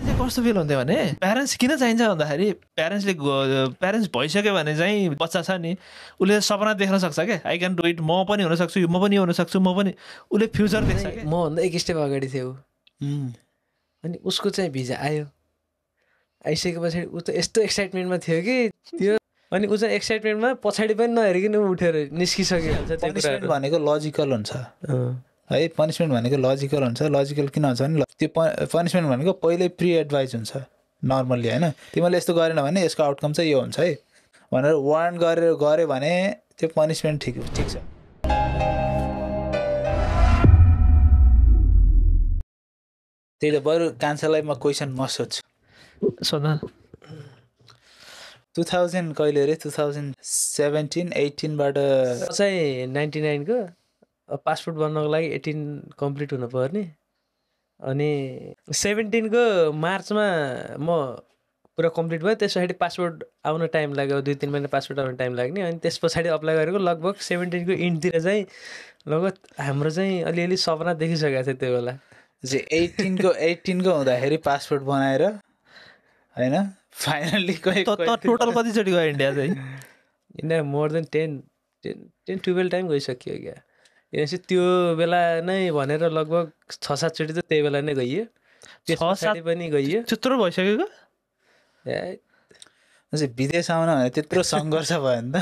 मलाई चाहिँ कस्तो फिल हुन्थ्यो भने प्यारेन्ट्स किन चाहिन्छ भन्दाखेरि प्यारेन्ट्स भइसक्यो भने चाहिँ बच्चा छ नि उसले सपना देख्न सक्छ क्या आई क्यान डु इट म पनि हुन सक्छु म पनि हुन सक्छु म पनि उसले फ्युचर देख्छ क्या मभन्दा एक स्टेप अगाडि थियो अनि उसको चाहिँ भिजा आइसके पछाडि ऊ त यस्तो एक्साइटमेन्टमा थियो कि त्यो अनि ऊ चाहिँ एक्साइटमेन्टमा पछाडि पनि नहेरिकन उठेर निस्किसक्यो पनिसमेन्ट भनेको लजिकल हुन्छ है पनिसमेन्ट भनेको लजिकल हुन्छ लजिकल किन हुन्छ भने त्यो पनिसमेन्ट भनेको पहिल्यै प्रि एडभाइज हुन्छ नर्मल्ली होइन तिमीले यस्तो गरेन भने यसको आउटकम चाहिँ यो हुन्छ है भनेर वार्न गऱ्यो भने त्यो पनिसमेन्ट ठिक छ त्यही त बरु कान्छालाई म क्वेसन म सोध्छु सोध्न 2000 कहिले अरे 2017-18बाट चाहिँ 99 को पासपोर्ट बन्नको लागि 18 कम्प्लिट हुनु पर्ने अनि 17 को मार्चमा म पुरा कम्प्लिट भयो त्यस पछाडि पासपोर्ट आउन टाइम लाग्यो 2-3 महिना पासपोर्ट आउन टाइम लाग्ने अनि त्यस पछाडि अप्लाई गरेको लगभग 17 को इन्डतिर चाहिँ लगभग हाम्रो चाहिँ अलिअलि सपना देखिसकेको थियो त्यो बेला 18 को हुँदाखेरि पासपोर्ट बनाएर हैन फाइनली टोटल कतिचोटि गयो इन्डिया चाहिँ इन्डिया मोर देन 10-12 टाइम गइसक्यो क्या किनकि त्यो बेला नै भनेर लगभग 6-7 चोटि त त्यही बेला नै गइयो त्यस पछाडि पनि गइयो त्यत्रो भइसक्यो विदेश आउन भने त्यत्रो सङ्घर्ष भयो नि त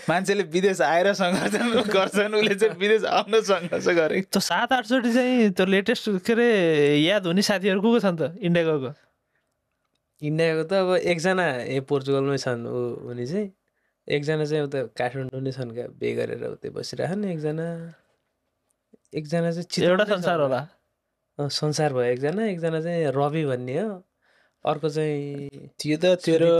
मान्छेले विदेश आएर सङ्घर्ष गर्छन् उसले चाहिँ विदेश आउन सङ्घर्ष गरे त्यो 7-8 चोटि चाहिँ त्यो लेटेस्ट के अरे याद हुने साथीहरू को छन् त इन्डिया गएको त अब एकजना पोर्चुगलमै छन् उनी चाहिँ एकजना चाहिँ उता काठमाडौँ नै छन् क्या बे गरेर उतै बसिरहन् एकजना चाहिँ एउटा संसार होला संसार भयो एकजना चाहिँ रवि भन्ने हो अर्को चाहिँ त्यो त तेरो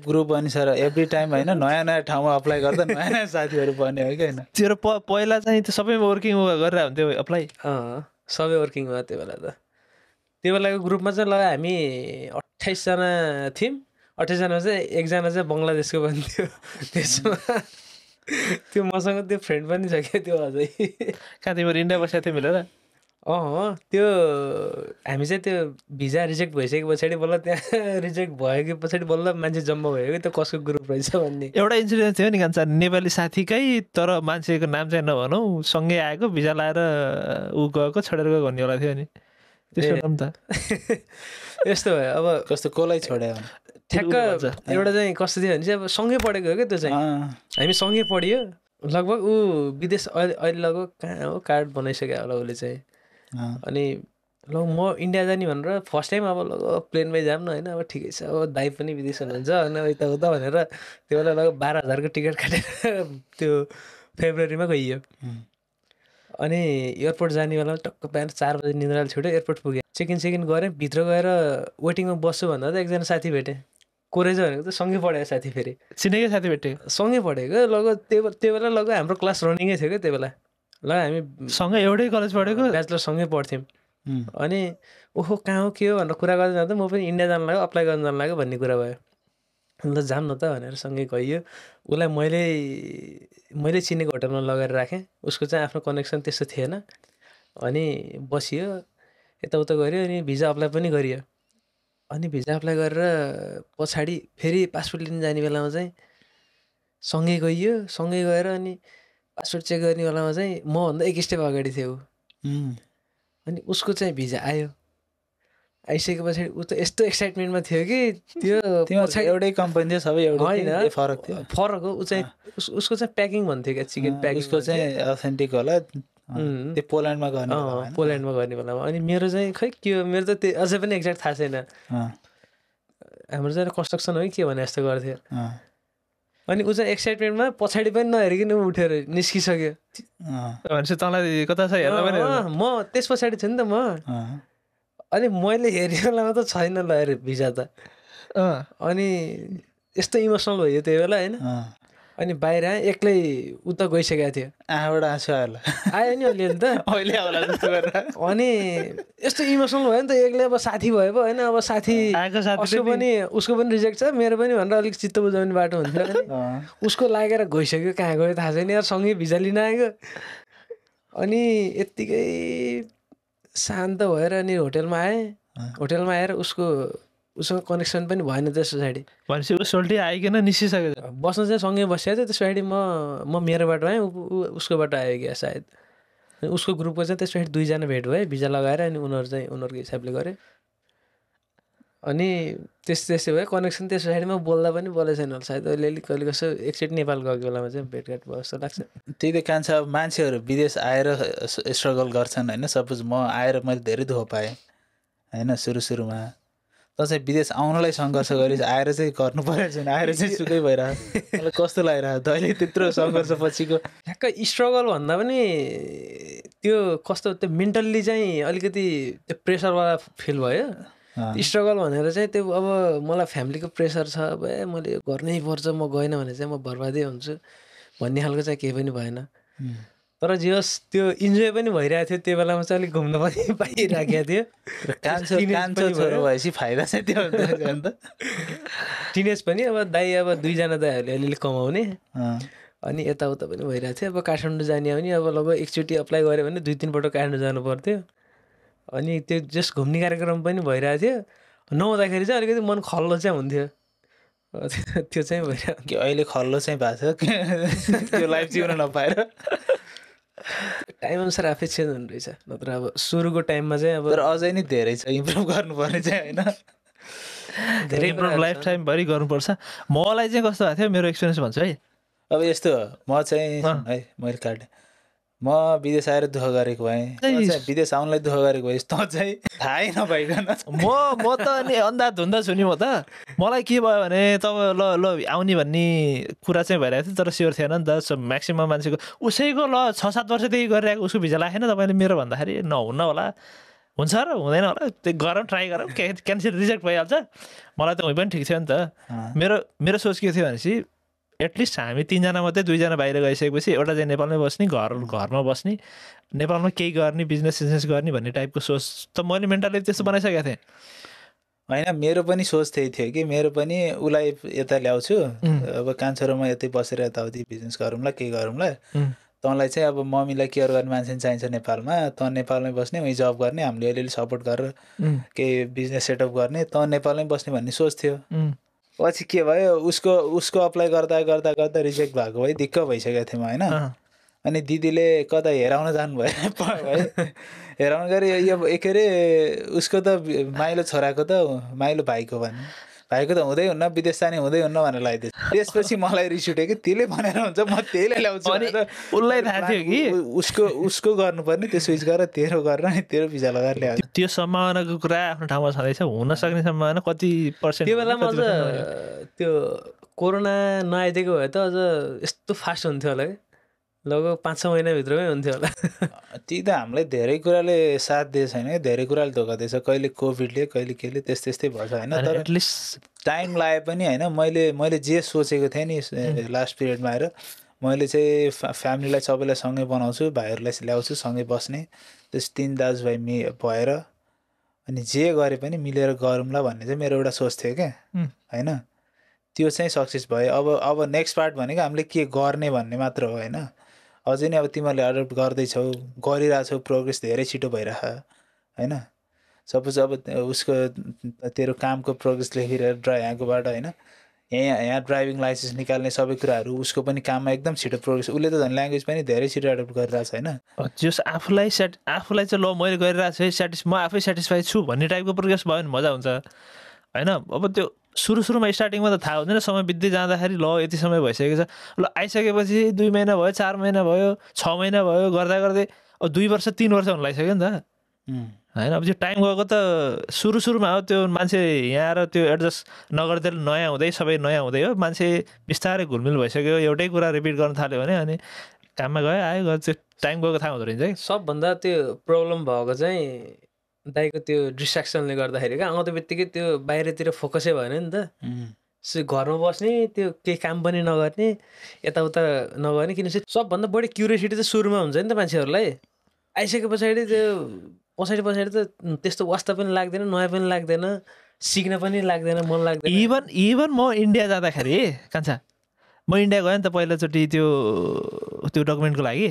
ग्रुप अनुसार एभ्री टाइम होइन नयाँ ठाउँमा अप्लाई गर्दा नयाँ साथीहरू बन्ने हो कि होइन तेरो पहिला चाहिँ त्यो सबै वर्किङ गरेर हुन्थ्यो अप्लाई सबै वर्किङ भयो त्यो बेला त त्यो बेलाको ग्रुपमा चाहिँ लगा हामी 28 जना थियौँ 28 जना चाहिँ एकजना चाहिँ बङ्गलादेशको पनि थियो त्यसमा त्यो मसँग त्यो फ्रेन्ड पनि छ क्या त्यो अझै कहाँ तिमीहरू इन्डिया बसेको थियो मिलेर त्यो हामी चाहिँ त्यो भिजा रिजेक्ट भइसके पछाडि बल्ल त्यहाँ रिजेक्ट भएको पछाडि बल्ल मान्छे जम्मा भयो कि त्यो कसको ग्रुप रहेछ भन्ने एउटा इन्सिडेन्ट थियो नि कान्छा नेपाली साथीकै तर मान्छेको नाम चाहिँ नभनौँ सँगै आएको भिजा लाएर ऊ गएको छोडेर गएको भन्ने होला थियो नि त्यसको नाम त यस्तो भयो अब कस्तो कसलाई छोड्यो ठ्याक्क एउटा चाहिँ कस्तो थियो भने चाहिँ अब सँगै पढेको हो क्या त्यो चाहिँ हामी सँगै पढियो लगभग ऊ विदेश अहिले लगभग कहाँ हो कार्ड बनाइसक्यो होला उसले चाहिँ अनि ल म इन्डिया जाने भनेर फर्स्ट टाइम अब लगभग प्लेनमै जाऊँ न होइन अब ठिकै छ अब दाइ पनि विदेश हुनुहुन्छ होइन यताउता भनेर त्यो बेला लगभग 12,000 को टिकट काटेर त्यो फेब्रुअरीमा गइयो अनि एयरपोर्ट जाने बेला टक्क बिहान 4 बजी निन्द्राले छुट्यो एयरपोर्ट पुगेँ चेक इन गरेँ भित्र गएर वेटिङमा बस्छु भन्दा त एकजना साथी भेटेँ को रहेछ भनेको त सँगै पढेको साथी फेरि चिनेकै साथी भेटेको सँगै पढेको लगभग त्यो बेला लगभग हाम्रो क्लास रनिङै थियो क्या त्यो बेला ल हामी सँगै एउटै कलेज पढेको ब्याचलर सँगै पढ्थ्यौँ अनि ओहो कहाँ हो के हो भनेर कुरा गर्दै जाँदा म पनि इन्डिया जानु लाग्यो अप्लाई गर्न जानु लाग्यो भन्ने कुरा भयो ल जाऊँ न त भनेर सँगै गइयो उसलाई मैले चिनेको होटलमा लगेर राखेँ उसको चाहिँ आफ्नो कनेक्सन त्यस्तो थिएन अनि बसियो यताउता गऱ्यो अनि भिजा अप्लाई पनि गरियो अनि भिजा अप्लाई गरेर पछाडि फेरि पासपोर्ट लिन जाने बेलामा चाहिँ सँगै गएर अनि पासपोर्ट चेक गर्ने बेलामा चाहिँ मभन्दा एक स्टेप अगाडि थियो अनि उसको चाहिँ भिजा आइसके पछाडि ऊ त यस्तो एक्साइटमेन्टमा थियो कि त्यो एउटै कम्पनी थियो सबै होइन फरक हो ऊ चाहिँ उसको चाहिँ प्याकिङ भन्थ्यो क्या चिकन प्याकिङ उसको चाहिँ अथेन्टिक होला त्यो पोल्यान्डमा गर्ने बेलामा अनि मेरो चाहिँ खै के हो मेरो त त्यो अझै पनि एक्ज्याक्ट थाहा छैन हाम्रो चाहिँ कन्स्ट्रक्सन हो कि के भने जस्तो गर्थ्यो अनि ऊ चाहिँ एक्साइटमेन्टमा पछाडि पनि नहेरिकन उठेर निस्किसक्यो भनेपछि तँलाई कता छ हेर्दा पनि म त्यस पछाडि छु नि त म अनि मैले हेरेको बेलामा त छैन ल अरे भिजा त अनि यस्तो इमोसनल भयो त्यो बेला होइन अनि बाहिर एक्लै उता गइसकेको थियो आँखाबाट आँसु आयो नि अलिअलि त अहिले आउला जस्तो गरेर अनि यस्तो इमोसनल भयो नि त एक्लै अब साथी भयो पो होइन अब साथी उसको पनि रिजेक्ट छ मेरो पनि भनेर अलिक चित्त बुझाउने बाटो हुन्थ्यो उसको लागेर गइसक्यो कहाँ गयो थाहा छैन यार सँगै भिजा लिन आएको अनि यत्तिकै शान्त भएर अनि होटेलमा आएँ होटेलमा आएर उसँग कनेक्सन पनि भएन त्यो सोसाइटी भनेपछि ऊ सोल्टी आइकन निस्किसक्यो बस्न चाहिँ सँगै बसिएको थियो त्यस पछाडि म मेरोबाट आएँ उसकोबाट आयो क्या सायद उसको ग्रुपको चाहिँ त्यस पछाडि 2 जना भेट भयो भिजा लगाएर अनि उनीहरू चाहिँ उनीहरूको हिसाबले गरे अनि त्यसै भयो कनेक्सन त्यस पछाडिमा बोल्दा पनि बोलेको छैन होला सायद अलिअलि कहिले कसो एकचोटि नेपाल गएको बेलामा चाहिँ भेटघाट भयो जस्तो लाग्छ त्यही त कान्छ अब मान्छेहरू विदेश आएर स्ट्रगल गर्छन् होइन सपोज म आएर मैले धेरै दुःख पाएँ होइन सुरुमा त चाहिँ विदेश आउनलाई सङ्घर्ष गरी आएर चाहिँ गर्नु परेको छैन आएर चाहिँ सुकै भइरहेको मलाई कस्तो लागिरहेको त अहिले त्यत्रो सङ्घर्ष पछिको ठ्याक्क स्ट्रगल भन्दा पनि त्यो कस्तो त्यो मेन्टल्ली चाहिँ अलिकति त्यो प्रेसरवाला फिल भयो स्ट्रगल भनेर चाहिँ त्यो अब मलाई फ्यामिलीको प्रेसर छ अब मैले गर्नै पर्छ म गएन भने चाहिँ म बर्बादै हुन्छु भन्ने खालको चाहिँ केही पनि भएन तर जे होस् त्यो इन्जोय पनि भइरहेको थियो त्यो बेलामा चाहिँ अलिक घुम्न पनि पाइराखेको थियो छोरो भएपछि फाइदा चाहिँ त्यो हुन्छ त टिनेज पनि अब दाइ अब 2 जना दाइहरूले अलिअलि कमाउने अनि यताउता पनि भइरहेको थियो अब काठमाडौँ जाने पनि अब लगभग एकचोटि अप्लाई गऱ्यो भने 2-3 पल्ट काठमाडौँ जानु पर्थ्यो अनि त्यो जस्ट घुम्ने कार्यक्रम पनि भइरहेको थियो नहुँदाखेरि चाहिँ अलिकति मन खल्लो चाहिँ हुन्थ्यो त्यो चाहिँ भइरहेको कि अहिले खल्लो चाहिँ भएको छ त्यो लाइफ जिउन नपाएर टाइम अनुसार आफै चेन्ज हुने रहेछ नत्र अब सुरुको टाइममा चाहिँ अब तर अझै नै धेरै छ इम्प्रुभ गर्नुपर्ने चाहिँ होइन धेरै इम्प्रुभ लाइफ टाइमभरि गर्नुपर्छ मलाई चाहिँ कस्तो भएको थियो मेरो एक्सपिरियन्स भन्छु है अब यस्तो म चाहिँ है मैले काटेँ म विदेश आएर दुःख गरेको भएँ विदेश आउनलाई दुःख गरेको भएँ तँ चाहिँ थाहै नपाइकन म त अनि अन्धा छु नि म त मलाई के भयो भने तपाईँ ल आउने भन्ने कुरा चाहिँ भइरहेको थियो तर स्योर थिएन नि त म्याक्सिमम मान्छेको उसैको ल 6-7 वर्षदेखि गरिरहेको उसको भिजा लागेन तपाईँले मेरो भन्दाखेरि नहुन्न होला हुन्छ र हुँदैन होला त्यो गरौँ ट्राई गरौँ क्यान्सल रिजेक्ट भइहाल्छ मलाई त उही पनि ठिक थियो नि त मेरो सोच के थियो भनेपछि एटलिस्ट हामी 3 जना मात्रै 2 जना बाहिर गइसकेपछि एउटा चाहिँ नेपालमै बस्ने घरमा बस्ने नेपालमा केही गर्ने बिजनेस गर्ने भन्ने टाइपको सोच त मैले मेन्टाली त्यस्तो बनाइसकेको थिएँ होइन मेरो पनि सोच त्यही थियो कि मेरो पनि उसलाई यता ल्याउँछु अब कान्छोरोमा यतै बसेर यताउति बिजनेस गरौँला केही गरौँला तँलाई चाहिँ अब मम्मीलाई केयर गर्ने मान्छे चाहिन्छ नेपालमा तँ नेपालमै बस्ने उहीँ जब गर्ने हामीले अलिअलि सपोर्ट गरेर केही बिजनेस सेटअप गर्ने तँ नेपालमै बस्ने भन्ने सोच थियो पछि के भयो उसको अप्लाई गर्दा रिजेक्ट भएको भए दिक्क भइसकेको थिएँ म होइन अनि दिदीले कता हेराउन जानुभयो है हेराउन गएर यो के अरे उसको त माइलो छोराको त माइलो भाइको त हुँदै हुन्न विदेश जाने हुँदै हुन्न भनेर लगाइदिएछ त्यसपछि मलाई रिस उठ्यो कि त्यसले भनेर हुन्छ म त्यहीलाई ल्याउँछु उसलाई थाहा थियो कि उसको गर्नुपर्ने त्यो स्विच गरेर तेरो गरेर अनि तेरो भिजा लगाएर ल्यायो त्यो सम्भावनाको कुरा आफ्नो ठाउँमा छँदैछ हुन सक्ने सम्भावना कति % त्यो बेलामा अझ त्यो कोरोना नआइदिएको भए त अझ यस्तो फास्ट हुन्थ्यो होला कि लगभग 5-6 महिनाभित्रमै हुन्थ्यो होला त्यही त हामीलाई धेरै कुराले साथ दिएको छैन कि धेरै कुराले धोका दिएछ कहिले कोभिडले कहिले केले त्यस्तै भएछ होइन तर एटलिस्ट टाइम लाए पनि होइन मैले जे सोचेको थिएँ नि लास्ट पिरियडमा आएर मैले चाहिँ फ्यामिलीलाई सबैलाई सँगै बनाउँछु भाइहरूलाई ल्याउँछु सँगै बस्ने त्यस 3 दाजुभाइ भएर अनि जे गरे पनि मिलेर गरौँला भन्ने चाहिँ मेरो एउटा सोच थियो क्या होइन त्यो चाहिँ सक्सेस भयो अब नेक्स्ट पार्ट भनेको हामीले के गर्ने भन्ने मात्र हो होइन अझै नै अब तिमीहरूले एडप्ट गर्दैछौ गरिरहेछौ प्रोग्रेस धेरै छिटो भइरह होइन सपोज अब उसको तेरो कामको प्रोग्रेस लेखिरहेर यहाँकोबाट होइन यहाँ ड्राइभिङ लाइसेन्स निकाल्ने सबै कुराहरू उसको पनि काममा एकदम छिटो प्रोग्रेस उसले त झन् ल्याङ्ग्वेज पनि धेरै छिटो एडप्ट गरिरहेछ होइन जस आफूलाई चाहिँ ल मैले गरिरहेको छु म आफै सेटिस्फाई छु भन्ने टाइपको प्रोग्रेस भयो भने मजा हुन्छ होइन अब त्यो सुरुमा स्टार्टिङमा त थाहा हुँदैन समय बित्दै जाँदाखेरि ल यति समय भइसकेको छ ल आइसकेपछि 2 महिना भयो 4 महिना भयो 6 महिना भयो गर्दा गर्दै अब 2 वर्ष 3 वर्ष हुन लागिसक्यो नि त होइन अब त्यो टाइम गएको त सुरुमा हो त्यो मान्छे यहाँ आएर त्यो एडजस्ट नगर्दै नयाँ हुँदै सबै नयाँ हुँदै हो मान्छे बिस्तारै घुलमिल भइसक्यो एउटै कुरा रिपिट गर्न थाल्यो भने अनि काममा गयो आयो त्यो टाइम गएको थाहा हुँदो रहेछ है सबभन्दा त्यो प्रब्लम भएको चाहिँ दाइको त्यो डिस्ट्र्याक्सनले गर्दाखेरि क्या आउँदो बित्तिकै त्यो बाहिरतिर फोकसै भएन नि त घरमा बस्ने त्यो केही काम पनि नगर्ने यताउता नगर्ने किनकि सबभन्दा बढी क्युरियोसिटी चाहिँ सुरुमा हुन्छ नि त मान्छेहरूलाई आइसके पछाडि त्यो पछाडि त त्यस्तो वास्ता पनि लाग्दैन नयाँ पनि लाग्दैन सिक्न पनि लाग्दैन मन लाग्दैन इभन म इन्डिया जाँदाखेरि कान्छा म इन्डिया गएँ नि त पहिलोचोटि त्यो डकुमेन्टको लागि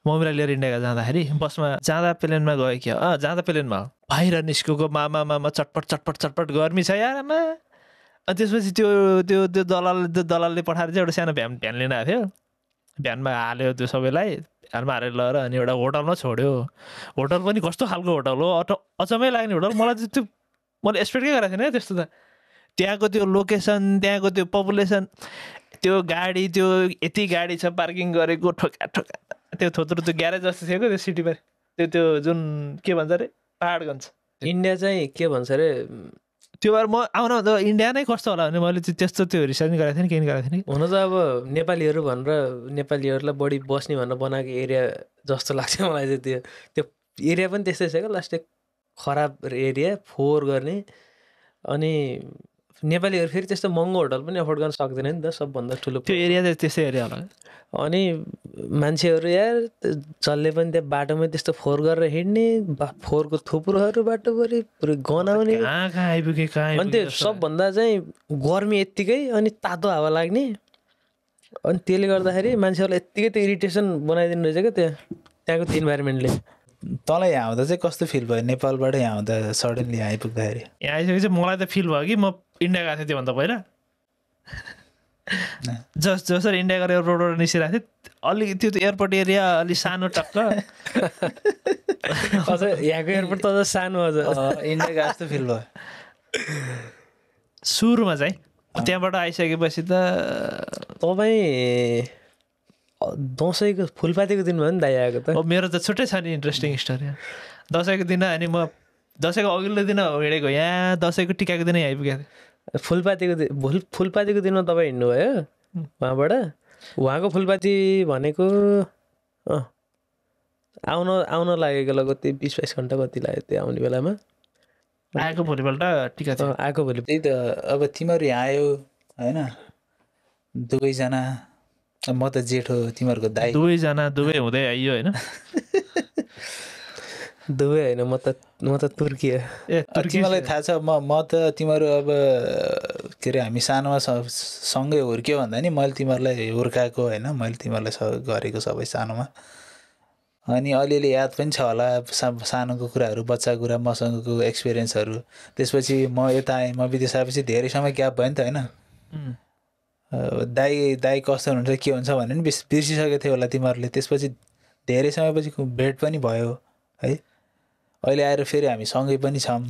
मम्मीलाई लिएर इन्डिया जाँदाखेरि बसमा जाँदा प्लेनमा गयो कि जाँदा प्लेनमा बाहिर निस्केको मामा चटपट गर्मी छ यारमा। अनि त्यसपछि त्यो त्यो त्यो दलालले पठाएर चाहिँ एउटा सानो भ्यान लिन आएको थियो। भ्यानमा हाल्यो त्यो सबैलाई, भ्यानमा हालेर लगेर अनि एउटा होटलमा छोड्यो। होटल पनि कस्तो खालको होटल हो, अचम्मै लाग्ने होटल। मलाई चाहिँ त्यो मैले एक्सपेक्टै गरेको थिएन त्यस्तो त। त्यहाँको त्यो लोकेसन, त्यहाँको त्यो पपुलेसन, त्यो गाडी, त्यो यति गाडी छ पार्किङ गरेको ठोका त्यो थोत्रो त्यो ग्यारेज जस्तो थियो क्या त्यो सिटीमा। त्यो जुन के भन्छ अरे पहाडगञ्ज। इन्डिया चाहिँ के भन्छ अरे त्यो भएर म आउन इन्डिया नै कस्तो होला भने मैले त्यस्तो त्यो रिसर्च नि गरेको थिएँ, केही गरेको थिएँ। हुन त अब नेपालीहरू भनेर नेपालीहरूलाई बढी बस्ने भनेर बनाएको एरिया जस्तो लाग्छ मलाई चाहिँ। त्यो एरिया पनि त्यस्तै छ क्या, लास्टै खराब एरिया, फोहोर गर्ने। अनि नेपालीहरू फेरि त्यस्तो महँगो होटल पनि अफोर्ड गर्न सक्दैन नि त, सबभन्दा ठुलो त्यो एरिया चाहिँ त्यस्तै एरिया होला। अनि मान्छेहरू यार जसले पनि त्यहाँ बाटोमा त्यस्तो फोहोर गरेर हिँड्ने, फोहोरको थुप्रोहरू बाटोभरि पुरै गनाउने। कहाँ आइपुगे अनि त्यो सबभन्दा चाहिँ गर्मी यत्तिकै अनि तातो हावा लाग्ने। अनि त्यसले गर्दाखेरि मान्छेहरूलाई यत्तिकै त्यो इरिटेसन बनाइदिनु रहेछ क्या त्यहाँको त्यो इन्भाइरोमेन्टले। तँलाई यहाँ आउँदा चाहिँ कस्तो फिल भयो नेपालबाट यहाँ आउँदा सडनली यहाँ आइपुग्दाखेरि? यहाँ आइसकेपछि मलाई त फिल भयो कि म इन्डिया गएको थिएँ त्योभन्दा पहिला। जसरी इन्डिया गरेर रोडबाट निस्किरहेको थिएँ, अलिक त्यो एयरपोर्ट एरिया अलिक सानो टक्क। अझ यहाँको एयरपोर्ट त अझ सानो, अझ इन्डिया गएको जस्तो फिल भयो सुरुमा चाहिँ। त्यहाँबाट आइसकेपछि त तपाईँ दसैँको फुलपातीको दिन भयो नि दाइ आएको त? मेरो त छुट्टै छ नि इन्ट्रेस्टिङ स्टोरी। दसैँको दिन अनि म दसैँको अघिल्लो दिन हिँडेको, यहाँ दसैँको टिकाको दिनै आइपुगेको थिएँ। फुलपातीको दिनमा तपाईँ हिँड्नुभयो उहाँबाट? उहाँको फुलपाती भनेको आउन लागेको ल कति 20-22 घन्टा कति लाग्यो त्यो आउने बेलामा। आएको भोलिपल्ट टिका थियो। आएको भोलि त्यही त। अब तिमीहरू यहाँ आयो होइन, दुवैजना, म त जेठो तिमीहरूको दाइ, दुवैजना दुवै हुँदै आइयो होइन। दुवै होइन, म त तुर्की हो। तिमीलाई थाहा छ म त तिमीहरू अब के अरे हामी सानोमा सँगै हुर्क्यो भन्दा नि मैले तिमीहरूलाई हुर्काएको होइन, मैले तिमीहरूलाई गरेको सबै सानोमा। अनि अलिअलि याद पनि छ होला सानोको कुराहरू, बच्चाको कुरा, मसँगको एक्सपिरियन्सहरू। त्यसपछि म यता आएँ, म विदेश आएपछि धेरै समय ग्याप भयो नि त होइन। दाइ कस्तो हुनुहुन्छ के हुन्छ भने नि बिर्सिसकेको थियो होला तिमीहरूले। त्यसपछि धेरै समयपछि भेट पनि भयो है। अहिले आएर फेरि हामी सँगै पनि छौँ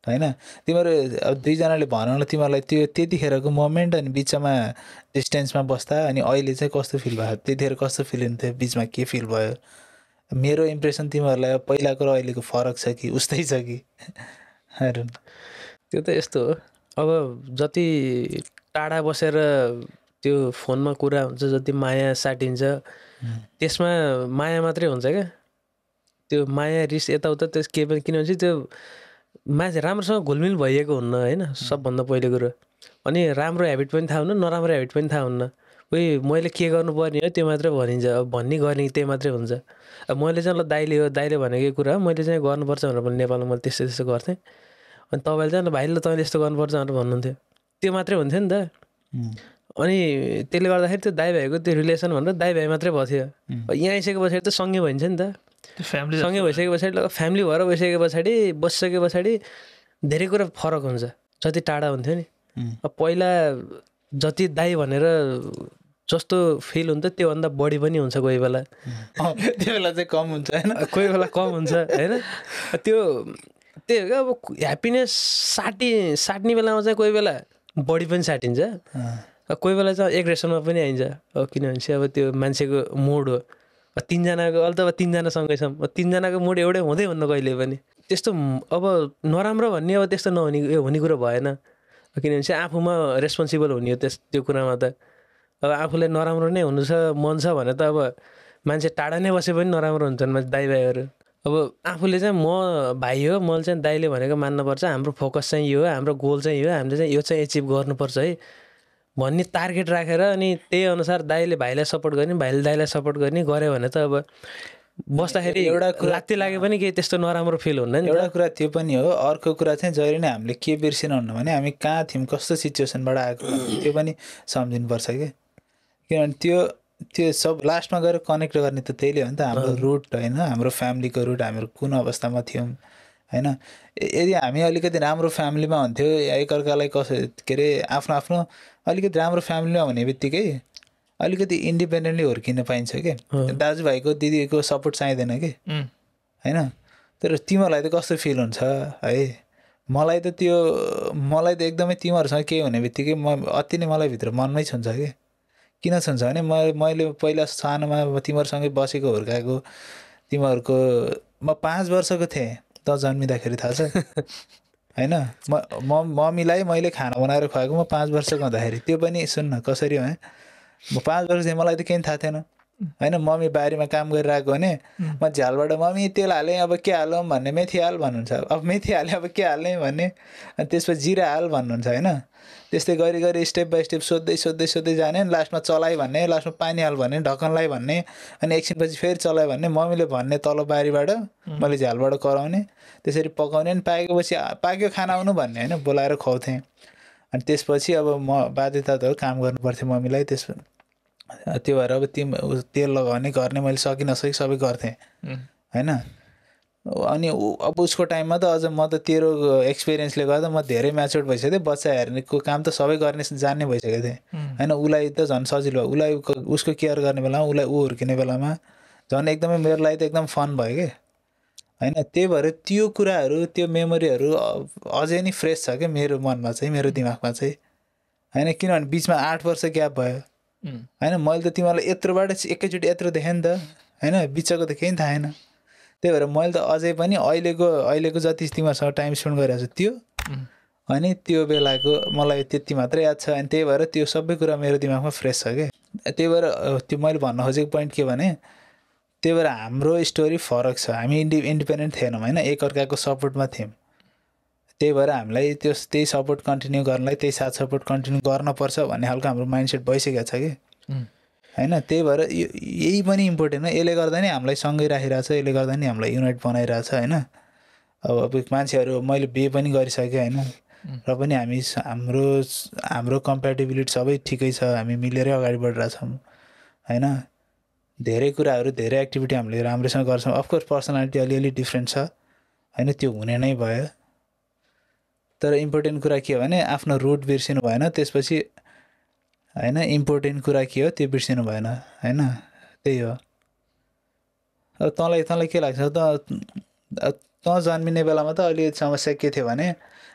होइन। तिमीहरू अब दुईजनाले भनौँ न तिमीहरूलाई त्यो त्यतिखेरको मोमेन्ट अनि बिचमा डिस्टेन्समा बस्दा अनि अहिले चाहिँ कस्तो फिल भयो? त्यतिखेर कस्तो फिल हुन्थ्यो, बिचमा के फिल भयो? मेरो इम्प्रेसन तिमीहरूलाई पहिलाको र अहिलेको फरक छ कि उस्तै छ कि? त्यो त यस्तो हो, अब जति टाढा बसेर त्यो फोनमा कुरा हुन्छ, जति माया साटिन्छ त्यसमा माया मात्रै हुन्छ क्या। त्यो माया रिस यताउता त्यस के पनि, किनभने त्यो मान्छे राम्रोसँग घुलमिल भइएको हुन्न होइन, सबभन्दा पहिलो कुरो। अनि राम्रो ह्याबिट पनि थाहा हुन्न, नराम्रो ह्याबिट पनि थाहा हुन्न। उही मैले के गर्नुपर्ने हो त्यो मात्रै भनिन्छ, अब भन्ने गर्ने त्यही मात्रै हुन्छ। अब मैले चाहिँ ल दाइले भनेको कुरा मैले चाहिँ गर्नुपर्छ भनेर पनि नेपालमा मैले त्यस्तो गर्थेँ। अनि तपाईँले चाहिँ ल भाइले तैँले यस्तो गर्नुपर्छ भनेर भन्नुहुन्थ्यो, त्यो मात्रै हुन्थ्यो नि त। अनि त्यसले गर्दाखेरि त्यो दाइ भाइको त्यो रिलेसन भनेर दाइ भाइ मात्रै भएको थियो। यहाँ आइसके पछाडि त सँगै भइन्छ नि त। फ्यामिली सँगै भइसके पछाडि फ्यामिली भएर बसिसके पछाडि धेरै कुरा फरक हुन्छ जति टाढा हुन्थ्यो नि। अब पहिला जति दाइ भनेर जस्तो फिल हुन्छ त्योभन्दा बढी पनि हुन्छ कोही बेला। त्यो बेला चाहिँ कम हुन्छ होइन, कोही बेला कम हुन्छ होइन। त्यो क्या अब ह्याप्पिनेस साट्ने बेलामा चाहिँ कोही बेला बढी पनि साटिन्छ, कोही बेला चाहिँ एग्रेसनमा पनि आइन्छ। अब किनभने चाहिँ अब त्यो मान्छेको मुड हो। तिनजनाको अहिले त अब तिनजनासँगै छौँ, तिनजनाको मुड एउटै हुँदै हुन्न कहिले पनि। त्यस्तो अब नराम्रो भन्ने अब त्यस्तो हुने कुरो भएन, किनभने चाहिँ आफूमा रेस्पोन्सिबल हुने हो त्यो कुरामा त। अब आफूलाई नराम्रो नै हुनु छ मन छ भने त अब मान्छे टाढा नै बसे पनि नराम्रो हुन्छन् दाइ भाइहरू। अब आफूले चाहिँ म भाइ हो, मैले चाहिँ दाइले भनेको मान्नुपर्छ, हाम्रो फोकस चाहिँ यो हो, हाम्रो गोल चाहिँ यो, हामीले चाहिँ यो चाहिँ एचिभ गर्नुपर्छ है भन्ने टार्गेट राखेर अनि त्यही अनुसार दाइले भाइलाई सपोर्ट गर्ने, भाइले दाइलाई सपोर्ट गर्ने गऱ्यो भने त अब बस्दाखेरि एउटा लाग्यो पनि केही त्यस्तो नराम्रो फिल हुन्न नि। एउटा कुरा त्यो पनि हो। अर्को कुरा चाहिँ जहिले नै हामीले के बिर्सिनु हुन्न भने हामी कहाँ थियौँ, कस्तो सिचुएसनबाट आएको त्यो पनि सम्झिनुपर्छ कि। किनभने त्यो सब लास्टमा गएर कनेक्ट गर्ने त त्यहीले हो नि त हाम्रो रुट होइन हाम्रो फ्यामिलीको रुट हाम्रो कुन अवस्थामा थियौँ होइन यदि हामी अलिकति राम्रो फ्यामिलीमा हुन्थ्यो एकअर्कालाई के अरे आफ्नो आफ्नो अलिकति राम्रो फ्यामिलीमा हुने बित्तिकै अलिकति इन्डिपेन्डेन्टली हुर्किन पाइन्छ कि दाजुभाइको दिदीको सपोर्ट चाहिँदैन कि होइन तर तिमीहरूलाई त कस्तो फिल हुन्छ है मलाई त एकदमै तिमीहरूसँग केही हुने बित्तिकै अति नै मलाई भित्र मनमै छुन्छ कि किन छुन्छ भने मैले पहिला सानोमा तिमीहरूसँगै बसेको हुर्काएको तिमीहरूको म 5 वर्षको थिएँ त जन्मिँदाखेरि थाहा छ होइन मम्मीलाई मैले खाना बनाएर खुवाएको म 5 वर्षको हुँदाखेरि त्यो पनि सुन्न कसरी हो म 5 वर्ष थिएँ मलाई त केही थाहा थिएन होइन मम्मी बारीमा काम गरिरहेको भने म झ्यालबाट मम्मी तेल हालेँ अब के हालौँ भन्ने मेथी हाल भन्नुहुन्छ अब मेथी हालेँ अब के हाल्ने भन्ने अनि त्यसपछि जिरा हाल भन्नुहुन्छ होइन त्यस्तै गरी स्टेप बाई स्टेप सोध्दै जाने अनि लास्टमा चलाइ भन्ने लास्टमा पानी हाल भन्ने ढक्कनलाई भन्ने अनि एकछिनपछि फेरि चलाइ भन्ने मम्मीले भन्ने तल बारीबाट मैले झ्यालबाट कराउने त्यसरी पकाउने अनि पाक्यो खाना आउनु भन्ने होइन बोलाएर खुवाउँथेँ अनि त्यसपछि अब म बाध्यता त हो काम गर्नुपर्थ्यो मम्मीलाई त्यो भएर अब तेल लगाउने गर्ने मैले सकी सबै गर्थेँ होइन अनि अब उसको टाइममा त अझ म त तेरो एक्सपिरियन्सले गर्दा म धेरै म्याच्योर्ड भइसकेको थिएँ बच्चा हेर्नेको काम त सबै गर्ने जान्ने भइसकेको थिएँ होइन उसलाई त झन् सजिलो भयो उसलाई उसको केयर गर्ने बेलामा उसलाई हुर्किने बेलामा झन् एकदमै मेरो लागि त एकदम फन भयो कि होइन त्यही भएर त्यो कुराहरू त्यो मेमोरीहरू अझै नै फ्रेस छ क्या मेरो मनमा चाहिँ मेरो दिमागमा चाहिँ होइन किनभने बिचमा 8 वर्ष ग्याप भयो होइन मैले त तिमीहरूलाई यत्रोबाट एकैचोटि यत्रो देखेँ नि त होइन बिचको त केही थाहा छैन त्यही भएर मैले त अझै पनि अहिलेको जति तिमीहरूसँग टाइम स्पेन्ड गरिरहेको छु त्यो अनि त्यो बेलाको मलाई त्यति मात्रै याद छ अनि त्यही भएर त्यो सबै कुरा मेरो दिमागमा फ्रेस छ क्या त्यही भएर त्यो मैले भन्न खोजेको पोइन्ट के भने त्यही भएर हाम्रो स्टोरी फरक छ हामी इन्डिपेन्डेन्ट थिएनौँ होइन एकअर्काको सपोर्टमा थियौँ त्यही भएर हामीलाई त्यही सपोर्ट कन्टिन्यू गर्नलाई त्यही साथ सपोर्ट कन्टिन्यू गर्नुपर्छ भन्ने खालको हाम्रो माइन्डसेट भइसकेको छ कि होइन त्यही भएर यही पनि इम्पोर्टेन्ट हो यसले गर्दा नि हामीलाई सँगै राखिरहेछ यसले गर्दा नि हामीलाई युनाइट बनाइरहेछ होइन अब मान्छेहरू मैले बिहे पनि गरिसकेँ होइन र पनि हामी हाम्रो कम्प्याटिबिलिटी सबै ठिकै छ हामी मिलेरै अगाडि बढिरहेछौँ होइन धेरै कुराहरू धेरै एक्टिभिटी हामीले राम्रोसँग गर्छौँ अफकोर्स पर्सनालिटी अलिअलि डिफ्रेन्ट छ होइन त्यो हुने नै भयो तर इम्पोर्टेन्ट कुरा के हो भने आफ्नो रुट बिर्सिनु भएन त्यसपछि होइन इम्पोर्टेन्ट कुरा के हो त्यो बिर्सिनु भएन होइन त्यही हो अब तँलाई के लाग्छ तँ जन्मिने बेलामा त अलि समस्या के थियो भने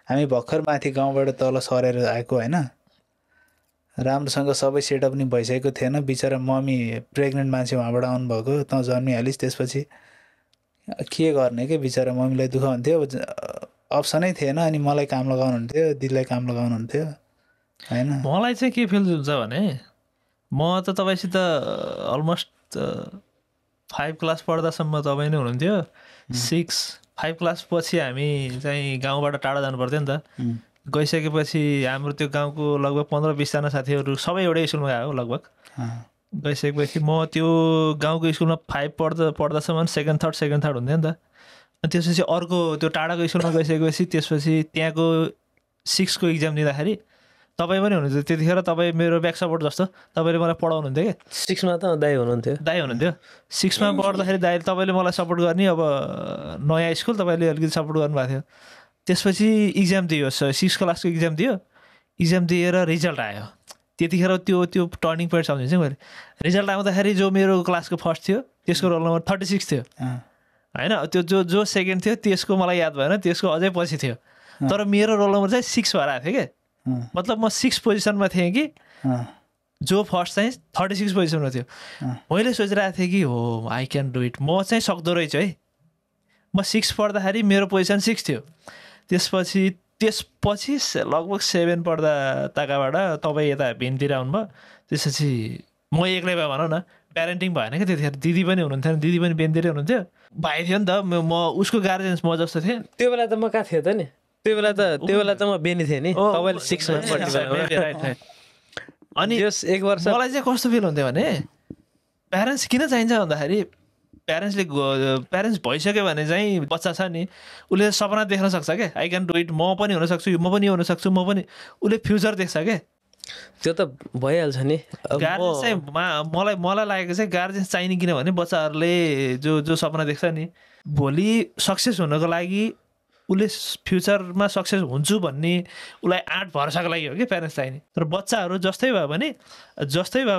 हामी भर्खर माथि गाउँबाट तल सरेर आएको होइन राम्रोसँग सबै सेटअप नि भइसकेको थिएन बिचरा मम्मी प्रेग्नेन्ट मान्छे वहाँबाट आउनुभएको तँ जन्मिहालिस् त्यसपछि के गर्ने के बिचरा मम्मीलाई दुःख हुन्थ्यो अप्सनै थिएन अनि मलाई काम लगाउनुहुन्थ्यो दिदीलाई काम लगाउनुहुन्थ्यो होइन मलाई चाहिँ के फिल हुन्छ भने म त तपाईँसित अलमोस्ट 5 क्लास पढ्दासम्म तपाईँ नै हुनुहुन्थ्यो 5 क्लास पछि हामी चाहिँ गाउँबाट टाढा जानु पर्थ्यो नि त गइसकेपछि हाम्रो त्यो गाउँको लगभग 15-20 जना साथीहरू सबै एउटै स्कुलमा गयो लगभग गइसकेपछि म त्यो गाउँको स्कुलमा 5 पढ्दासम्म सेकेन्ड थर्ड हुन्थ्यो नि त अनि त्यसपछि अर्को त्यो टाढाको स्कुलमा गइसकेपछि त्यसपछि त्यहाँको 6 को इक्जाम दिँदाखेरि तपाईँ पनि हुनुहुन्थ्यो त्यतिखेर तपाईँ मेरो ब्याक सपोर्ट जस्तो तपाईँले मलाई पढाउनुहुन्थ्यो क्या 6 मा त दाइ हुनुहुन्थ्यो 6 मा पढ्दाखेरि दाइ तपाईँले मलाई सपोर्ट गर्ने अब नयाँ स्कुल तपाईँले अलिकति सपोर्ट गर्नुभएको थियो त्यसपछि इक्जाम दियो 6 क्लासको इक्जाम दिएर रिजल्ट आयो त्यतिखेर त्यो टर्निङ पोइन्ट सम्झिन्छु मैले रिजल्ट आउँदाखेरि जो मेरो क्लासको फर्स्ट थियो त्यसको रोल नम्बर 36 थियो होइन त्यो जो सेकेन्ड थियो त्यसको मलाई याद भएन त्यसको अझै पछि थियो तर मेरो रोल नम्बर चाहिँ 6 भएर आएको थियो क्या मतलब म 6 पोजिसनमा थिएँ कि जो फर्स्ट चाहिँ 36 पोजिसनमा थियो मैले सोचिरहेको थिएँ कि हो आई क्यान डु इट म चाहिँ सक्दो रहेछु है म 6 पढ्दाखेरि मेरो पोजिसन 6 थियो त्यसपछि लगभग 7 पढ्दा ताकाबाट तपाईँ यता भिनतिर आउनुभयो त्यसपछि म एक्लै भयो भनौँ न प्यारेन्टिङ भएन क्या त्यतिखेर दिदी पनि हुनुहुन्थ्यो दिदी पनि बेनतिरै हुनुहुन्थ्यो भाइ थियो नि त म उसको गार्जेन्स म जस्तो थिएँ त्यो बेला त म कहाँ थिएँ त नि त्यो बेला त म बेनी थिएँ नि तपाईँले 6 मा पढ्नु अनि 1 वर्ष मलाई चाहिँ कस्तो फिल हुन्थ्यो भने प्यारेन्ट्स किन चाहिन्छ भन्दाखेरि प्यारेन्ट्स भइसक्यो भने चाहिँ बच्चा छ नि उसले सपना देख्न सक्छ क्या आई क्यान डु इट म पनि हुनसक्छु म पनि हुनसक्छु उसले फ्युचर देख्छ क्या त्यो त भइहाल्छ नि। गार्जेन्स चाहिँ मलाई लागेको चाहिँ गार्जेन्स चाहिने, किनभने बच्चाहरूले जो सपना देख्छ नि, भोलि सक्सेस हुनको लागि उसले फ्युचरमा सक्सेस हुन्छु भन्ने उसलाई आँट भरोसाको लागि हो कि प्यारेन्ट्स चाहिने। तर बच्चाहरू जस्तै भयो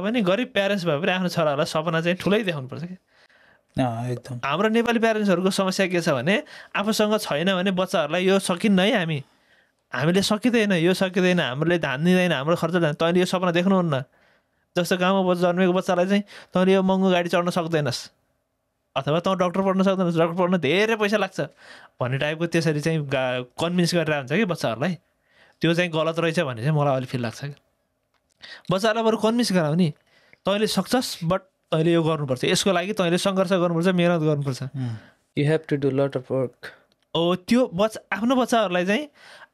भने गरिब प्यारेन्ट्स भयो भने आफ्नो छोराहरूलाई सपना चाहिँ ठुलै देखाउनुपर्छ कि। एकदम हाम्रो नेपाली प्यारेन्ट्सहरूको समस्या के छ भने आफूसँग छैन भने बच्चाहरूलाई यो सकिन्न है, हामीले सकिँदैन, यो सकिँदैन, हामीले धान दिँदैन, हाम्रो खर्च जान्छ, तैँले यो सपना देख्नुहुन्न। जस्तो गाउँमा जन्मेको बच्चालाई चाहिँ तैँले यो महँगो गाडी चढ्न सक्दैनस्, अथवा तँ डक्टर पढ्न सक्दैनस्, डक्टर पढ्न धेरै पैसा लाग्छ भन्ने टाइपको त्यसरी चाहिँ कन्भिन्स गरेर हुन्छ कि बच्चाहरूलाई। त्यो चाहिँ गलत रहेछ भन्ने चाहिँ मलाई अलिक फिल लाग्छ कि। बच्चाहरूलाई बरु कन्भिन्स गराऊ नि, तैँले सक्छस्, बट तैँले यो गर्नुपर्छ, यसको लागि तैँले सङ्घर्ष गर्नुपर्छ, मेहनत गर्नुपर्छ। You have to do lot of work. त्यो आफ्नो बच्चाहरूलाई चाहिँ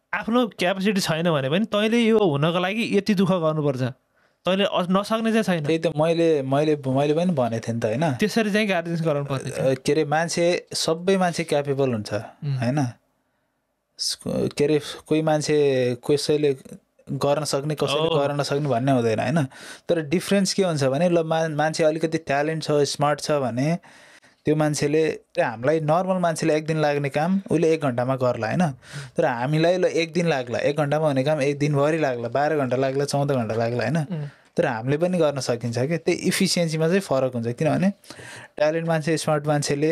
आफ्नो क्यापेसिटी छैन भने पनि तैँले यो हुनको लागि यति दुःख गर्नुपर्छ, तैँले नसक्ने चाहिँ छैन। त्यही त मैले पनि भनेको थिएँ नि त होइन, त्यसरी चाहिँ गार्जेन्स गराउनु पर्छ। के अरे सबै मान्छे क्यापेबल हुन्छ होइन, के अरे कोही मान्छे कसैले गर्न सक्ने कसैले गर्न नसक्ने भन्ने हुँदैन होइन। तर डिफ्रेन्स के हुन्छ भने ल मान्छे अलिकति ट्यालेन्ट छ, स्मार्ट छ भने त्यो मान्छेले हामीलाई नर्मल मान्छेले 1 दिन लाग्ने काम उसले 1 घन्टामा गर्ला होइन। तर हामीलाई ल 1 दिन लाग्ला, 1 घन्टामा हुने काम 1 दिनभरि लाग्ला, 12 घन्टा लाग्ला, 14 घन्टा लाग्ला होइन। तर हामीले पनि गर्न सकिन्छ कि। त्यही इफिसियन्सीमा चाहिँ फरक हुन्छ, किनभने ट्यालेन्ट मान्छे, स्मार्ट मान्छेले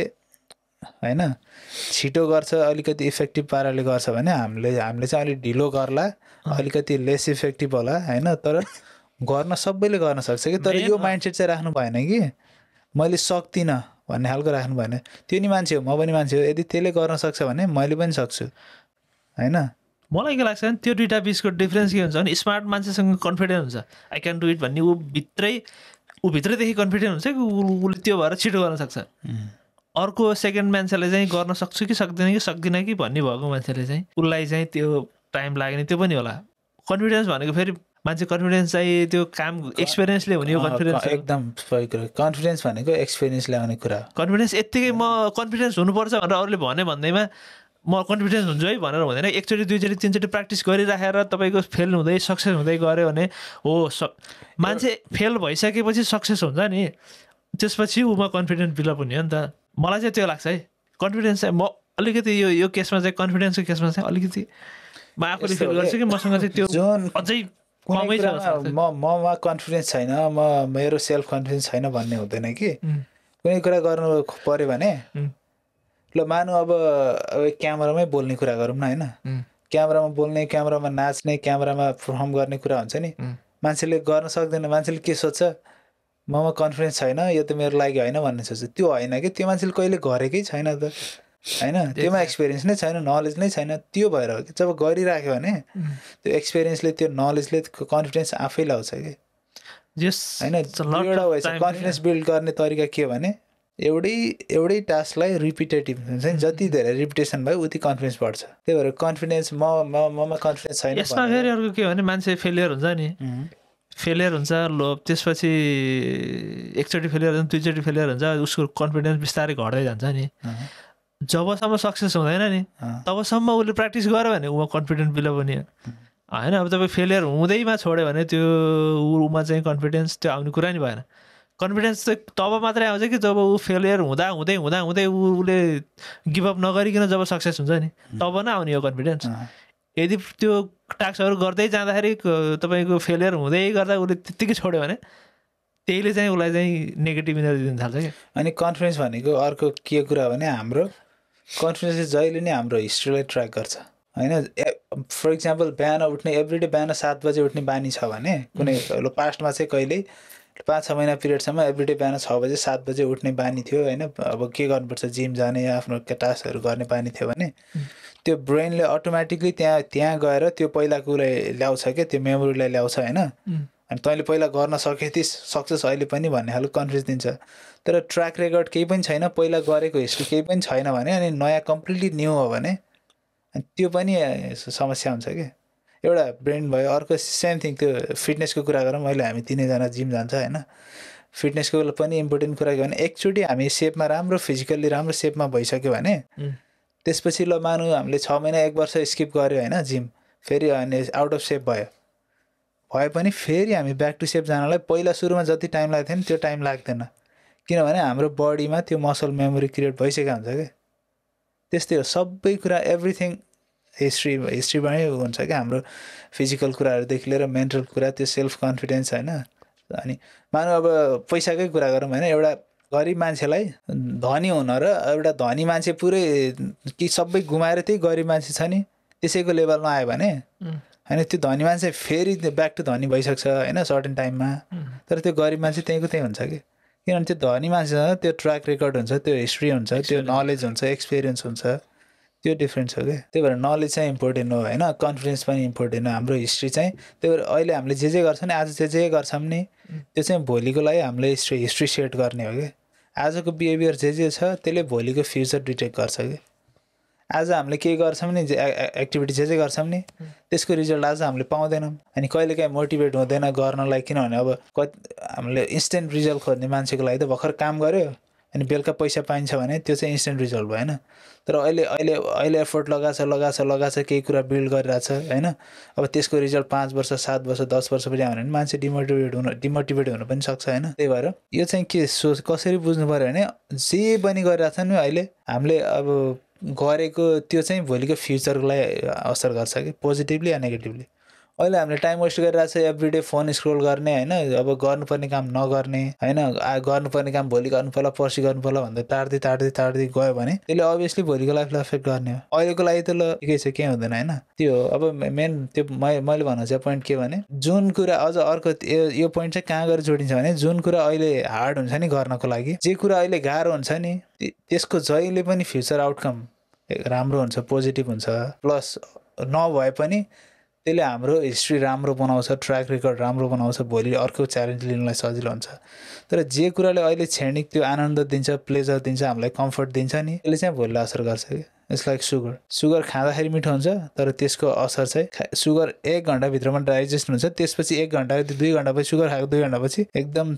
होइन छिटो गर्छ, अलिकति इफेक्टिभ पाराले गर्छ भने हामीले चाहिँ अलिक ढिलो गर्ला, अलिकति लेस इफेक्टिभ होला होइन। तर गर्न सबैले गर्न सक्छ कि। तर यो माइन्डसेट चाहिँ राख्नु भएन कि मैले सक्दिनँ भन्ने खालको राख्नु भएन। त्यो नि मान्छे हो, म पनि मान्छे हो, यदि त्यसले गर्न सक्छ भने मैले पनि सक्छु होइन। मलाई के लाग्छ भने त्यो दुइटा बिचको डिफ्रेन्स के हुन्छ भने स्मार्ट मान्छेसँग कन्फिडेन्ट हुन्छ, आई क्यान डु इट भन्ने, ऊ भित्रैदेखि कन्फिडेन्ट हुन्छ कि उसले त्यो भएर छिटो गर्न सक्छ। अर्को सेकेन्ड मान्छेले चाहिँ गर्न सक्छु कि सक्दिनँ कि भन्ने भएको मान्छेले चाहिँ उसलाई चाहिँ त्यो टाइम लाग्ने, त्यो पनि होला। कन्फिडेन्स भनेको फेरि मान्छे कन्फिडेन्स चाहिँ त्यो काम एक्सपिरियन्सले हुने हो। कन्फिडेन्स एकदम सही कुरा। कन्फिडेन्स भनेको एक्सपिरियन्स ल्याउने कुरा। कन्फिडेन्स यत्तिकै म कन्फिडेन्स हुनुपर्छ भनेर अरूले भन्दैमा म कन्फिडेन्स हुन्छु है भनेर हुँदैन। एकचोटि दुईचोटि तिनचोटि प्र्याक्टिस गरिराखेर तपाईँको फेल हुँदै सक्सेस हुँदै गऱ्यो भने हो। मान्छे फेल भइसकेपछि सक्सेस हुन्छ नि, त्यसपछि उमा कन्फिडेन्स बिल्डअप हुने हो नि त। मलाई चाहिँ त्यो लाग्छ है। कन्फिडेन्स चाहिँ म अलिकति यो केसमा चाहिँ कन्फिडेन्सको केसमा चाहिँ अलिकति म आफूले फिल गर्छु कि मसँग चाहिँ त्यो अझै कमै छ। ममा कन्फिडेन्स छैन, मेरो सेल्फ कन्फिडेन्स छैन भन्ने हुँदैन कि। कुनै कुरा गर्नु पऱ्यो भने ल मानु अब क्यामेरामै बोल्ने कुरा गरौँ न होइन। क्यामेरामा बोल्ने, क्यामेरामा नाच्ने, क्यामेरामा पर्फर्म गर्ने कुरा हुन्छ नि। मान्छेले गर्न सक्दैन, मान्छेले के सोच्छ, ममा कन्फिडेन्स छैन, यो त मेरो लागि होइन भन्ने सोच्छ। त्यो होइन कि, त्यो मान्छेले कहिले गरेकै छैन त होइन। त्योमा एक्सपिरियन्स नै छैन, नलेज नै छैन। त्यो भएर हो कि जब गरिराख्यो भने त्यो एक्सपिरियन्सले, त्यो नलेजले कन्फिडेन्स आफै ल्याउँछ कि होइन। एउटा भएछ कन्फिडेन्स बिल्ड गर्ने तरिका के भने एउटै टास्कलाई रिपिटेटिभ हुन्छ नि, जति धेरै रिपिटेसन भयो उति कन्फिडेन्स बढ्छ। त्यही भएर कन्फिडेन्स ममा कन्फिडेन्स छैन। यसमा फेरि अर्को के भने मान्छे फेलियर हुन्छ नि, फेलियर हुन्छ, त्यसपछि एकचोटि फेलियर हुन्छ, दुईचोटि फेलियर हुन्छ, उसको कन्फिडेन्स बिस्तारै घट्दै जान्छ नि। जबसम्म सक्सेस हुँदैन नि तबसम्म उसले प्र्याक्टिस गर्यो भने उमा कन्फिडेन्स बिल्डअप हुने होइन। अब तपाईँ फेलियर हुँदैमा छोड्यो भने त्यो उमा चाहिँ कन्फिडेन्स त्यो आउने कुरा नि भएन। कन्फिडेन्स चाहिँ तब मात्रै आउँछ कि जब ऊ फेलियर हुँदा हुँदै उसले गिभअप नगरिकन जब सक्सेस हुन्छ नि, तब नै आउने हो कन्फिडेन्स। यदि त्यो टास्कहरू गर्दै जाँदाखेरि तपाईँको फेलियर हुँदै गर्दा उसले त्यत्तिकै छोड्यो भने त्यहीले चाहिँ उसलाई चाहिँ नेगेटिभ इनर्जी दिन थाल्छ क्या। अनि कन्फिडेन्स भनेको अर्को के कुरा भने हाम्रो कन्फिडेन्स जहिले नै हाम्रो हिस्ट्रीलाई ट्र्याक गर्छ होइन। फर इक्जाम्पल बिहान उठ्ने, एभ्रिडे बिहान 7 बजे उठ्ने बानी छ भने कुनै पास्टमा चाहिँ कहिल्यै 5-6 महिना पिरियडसम्म एभ्रिडे बिहान 6 बजे 7 बजे उठ्ने बानी थियो होइन। अब के गर्नुपर्छ, जिम जाने या आफ्नो टास्कहरू गर्ने बानी थियो भने त्यो ब्रेनले अटोमेटिकली त्यहाँ गएर त्यो पहिलाको उसलाई ल्याउँछ क्या, त्यो मेमोरीलाई ल्याउँछ होइन। अनि तैँले पहिला गर्न सके थिइस्, सक्सेस अहिले पनि भन्ने खालको कन्फिडेन्स दिन्छ। तर ट्र्याक रेकर्ड केही पनि छैन, पहिला गरेको हिस्ट्री केही पनि छैन भने अनि नयाँ कम्प्लिटली न्यू हो भने त्यो पनि समस्या हुन्छ कि। एउटा ब्रेन भयो। अर्को सेम थिङ त्यो फिटनेसको कुरा गरौँ, अहिले हामी तिनैजना जिम जान्छ होइन। फिटनेसको पनि इम्पोर्टेन्ट कुरा के भने एकचोटि हामी सेपमा राम्रो, फिजिकल्ली राम्रो सेपमा भइसक्यो भने त्यसपछि ल मानु हामीले 6 महिना 1 वर्ष स्किप गऱ्यो होइन जिम, फेरि अनि आउट अफ सेप भयो भए पनि फेरि हामी ब्याक टु सेप जानलाई पहिला सुरुमा जति टाइम लाग्थ्यो नि त्यो टाइम लाग्दैन, किनभने हाम्रो बडीमा त्यो मसल मेमोरी क्रिएट भइसकेको हुन्छ क्या। त्यस्तै हो सबै कुरा, एभ्रिथिङ हिस्ट्रीबाटै हुन्छ क्या। हाम्रो फिजिकल कुराहरूदेखि लिएर मेन्टल कुरा, त्यो सेल्फ कन्फिडेन्स होइन। अनि मानौँ अब पैसाकै कुरा गरौँ होइन, एउटा गरिब मान्छेलाई धनी हुन र एउटा धनी मान्छे पुरै कि सबै गुमाएर त्यही गरिब मान्छे छ नि त्यसैको लेभलमा आयो भने होइन, त्यो धनी मान्छे फेरि ब्याक टु धनी भइसक्छ होइन सर्टेन टाइममा, तर त्यो गरिब मान्छे त्यहीँको त्यही हुन्छ कि, किनभने त्यो धनी मान्छेसँग त्यो ट्र्याक रेकर्ड हुन्छ, त्यो हिस्ट्री हुन्छ, त्यो नलेज हुन्छ, एक्सपिरियन्स हुन्छ, त्यो डिफ्रेन्ट छ क्या। त्यही भएर नलेज चाहिँ इम्पोर्टेन्ट हो होइन, कन्फिडेन्स पनि इम्पोर्टेन्ट हो। हाम्रो हिस्ट्री चाहिँ त्यही भएर अहिले हामीले जे गर्छौँ नि, आज जे गर्छौँ नि त्यो चाहिँ भोलिको लागि हामीले हिस्ट्री सेट गर्ने हो कि। आजको बिहेभियर जे छ त्यसले भोलिको फ्युचर डिटेक्ट गर्छ कि। आज हामीले केही गर्छौँ नि, एक्टिभिटी जे गर्छौँ नि त्यसको रिजल्ट आज हामीले पाउँदैनौँ। अनि कहिलेकाहीँ मोटिभेट हुँदैन गर्नलाई, किनभने अब हामीले इन्स्टेन्ट रिजल्ट खोज्ने मान्छेको लागि त भर्खर काम गर्यो अनि बेलुका पैसा पाइन्छ भने त्यो चाहिँ इन्स्टेन्ट रिजल्ट भएन। तर अहिले एफोर्ट लगाछ केही कुरा बिल्ड गरिरहेछ होइन, अब त्यसको रिजल्ट 5 वर्ष 7 वर्ष 10 वर्षपछि आयो भने मान्छे डिमोटिभेट हुन पनि सक्छ होइन। त्यही भएर यो चाहिँ के कसरी बुझ्नु पऱ्यो भने जे पनि गरिरहेछ नि अहिले हामीले अब गरेको त्यो चाहिँ भोलिको फ्युचरलाई असर गर्छ कि, पोजिटिभली या नेगेटिभली। अहिले हामीले टाइम वेस्ट गरिरहेको छ एभ्रिडे फोन स्क्रोल गर्ने होइन, अब गर्नुपर्ने काम नगर्ने होइन, गर्नुपर्ने काम भोलि गर्नु पर्ला पर्सि गर्नु पर्ला भन्दा टाढ्दै गयो भने त्यसले अभियसली भोलिको लाइफलाई एफेक्ट गर्ने हो। अहिलेको लागि त ल ठिकै छ केही हुँदैन होइन। त्यो हो अब मेन त्यो मैले भन्नु चाहिँ पोइन्ट के भने जुन कुरा अझ अर्को यो पोइन्ट चाहिँ कहाँ गएर जोडिन्छ भने जुन कुरा अहिले हार्ड हुन्छ नि गर्नको लागि, जे कुरा अहिले गाह्रो हुन्छ नि त्यसको जहिले पनि फ्युचर आउटकम राम्रो हुन्छ, पोजिटिभ हुन्छ। प्लस नभए पनि त्यसले हाम्रो हिस्ट्री राम्रो बनाउँछ, ट्र्याक रेकर्ड राम्रो बनाउँछ, भोलि अर्को च्यालेन्ज लिनलाई सजिलो हुन्छ। तर जे कुराले अहिले क्षणिक त्यो आनन्द दिन्छ, प्लेजर दिन्छ, हामीलाई कम्फर्ट दिन्छ नि त्यसले चाहिँ भोलि असर गर्छ कि। इट्स लाइक सुगर खाँदाखेरि मिठो हुन्छ तर त्यसको असर चाहिँ सुगर 1 घन्टाभित्रमा डाइजेस्ट हुन्छ, त्यसपछि 1 घन्टा 2 घन्टापछि सुगर खाएको 2 घन्टापछि एकदम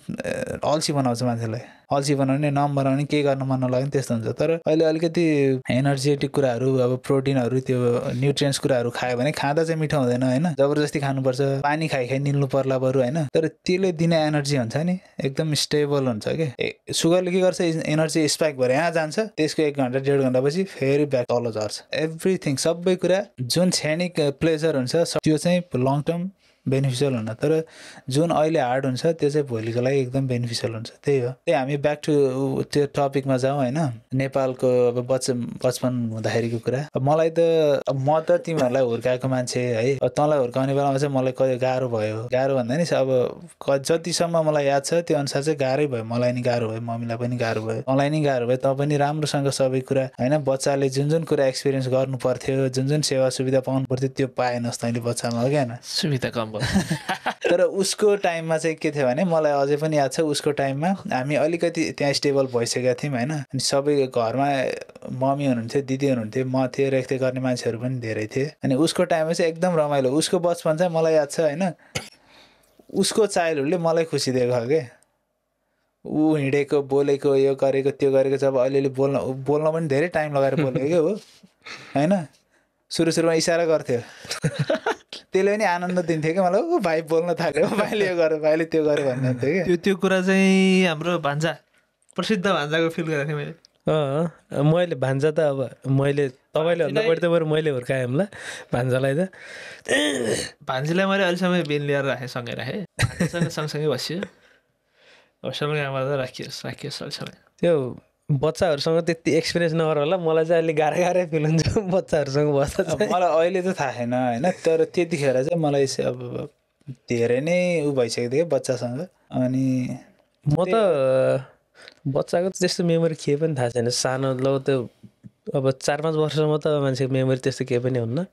अल्छी बनाउँछ मान्छेलाई, अल्छी बनाउने नम बनाउने केही गर्न मन नलाग्ने त्यस्तो हुन्छ। तर अहिले अलिकति एनर्जेटिक कुराहरू अब प्रोटिनहरू त्यो न्युट्रियन्ट्स कुराहरू खायो भने खाँदा चाहिँ मिठो हुँदैन होइन, जबरजस्ती खानुपर्छ, पानी खाइ निल्नु पर्ला बरु होइन। तर त्यसले दिने एनर्जी हुन्छ नि एकदम स्टेबल हुन्छ कि। सुगरले के गर्छ एनर्जी स्पाइक भएर यहाँ जान्छ, त्यसको 1 घन्टा 1.5 घन्टापछि फेरि ब्याक तल झर्छ। एभ्रिथिङ सबै कुरा जुन क्षणिक प्लेजर हुन्छ त्यो चाहिँ लङ टर्म बेनिफिसियल हुन, तर जुन अहिले हार्ड हुन्छ त्यो चाहिँ भोलिको लागि एकदम बेनिफिसियल हुन्छ। त्यही हो। त्यही हामी ब्याक टु त्यो टपिकमा जाउँ होइन, नेपालको अब बचपन हुँदाखेरिको कुरा। मलाई त म त तिमीहरूलाई हुर्काएको मान्छे है, तँलाई हुर्काउने बेलामा चाहिँ मलाई कहिले गाह्रो भन्दा नि अब जतिसम्म मलाई याद छ त्यो अनुसार चाहिँ गाह्रै भयो, मलाई नि गाह्रो भयो, मम्मीलाई पनि गाह्रो भयो, मलाई नि गाह्रो भयो। तँ पनि राम्रोसँग सबै कुरा होइन, बच्चाले जुन कुरा एक्सपिरियन्स गर्नु पर्थ्यो, जुन सेवा सुविधा पाउनु पर्थ्यो त्यो पाएनस् तैँले बच्चामा हो क्या, सुविधा कम। तर उसको टाइममा चाहिँ के थियो भने मलाई अझै पनि याद छ, उसको टाइममा हामी अलिकति त्यहाँ स्टेबल भइसकेका थियौँ होइन। अनि सबै घरमा मम्मी हुनुहुन्थ्यो, दिदी हुनुहुन्थ्यो, म थिएँ, रेखदेख गर्ने मान्छेहरू पनि धेरै थिए। अनि उसको टाइममा चाहिँ एकदम रमाइलो, उसको बचपन चाहिँ मलाई याद छ होइन। उसको चाइल्डहुडले मलाई खुसी दिएको हो क्या, ऊ हिँडेको बोलेको यो गरेको त्यो गरेको जब अलिअलि बोल्न पनि धेरै टाइम लगाएर बोलेको क्या हो होइन। सुरुमा इसारा गर्थ्यो त्यसले पनि आनन्द दिन्थ्यो क्या मलाई, ऊ भाइ बोल्न थाल्यो, भाइले यो गर भाइले त्यो गर भन्नुहुन्थ्यो क्या। त्यो कुरा चाहिँ हाम्रो भान्जा प्रसिद्ध भान्जाको फिल गरेको थिएँ मैले। मैले भान्जा त अब मैले तपाईँले भन्दा बढी त बरु मैले हुर्काएँ हामीलाई भान्जालाई त। भान्जीलाई मैले अहिलेसम्म बेन लिएर राखेँ, सँगै राखेँ, सँगसँगै बस्यो, सँगै आमा राखियोस् अहिलेसम्म। त्यो बच्चाहरूसँग त्यति एक्सपिरियन्स नगर होला, मलाई चाहिँ अहिले गाह्रै फिल हुन्छ बच्चाहरूसँग बस्दा। मलाई अहिले त थाहा छैन होइन, तर त्यतिखेर चाहिँ मलाई अब धेरै नै ऊ भइसकेको थियो बच्चासँग। अनि म त बच्चाको त्यस्तो मेमोरी केही पनि थाहा छैन, सानो ल त्यो अब 4-5 वर्षसम्म त मान्छेको मेमोरी त्यस्तो केही पनि हुन्न।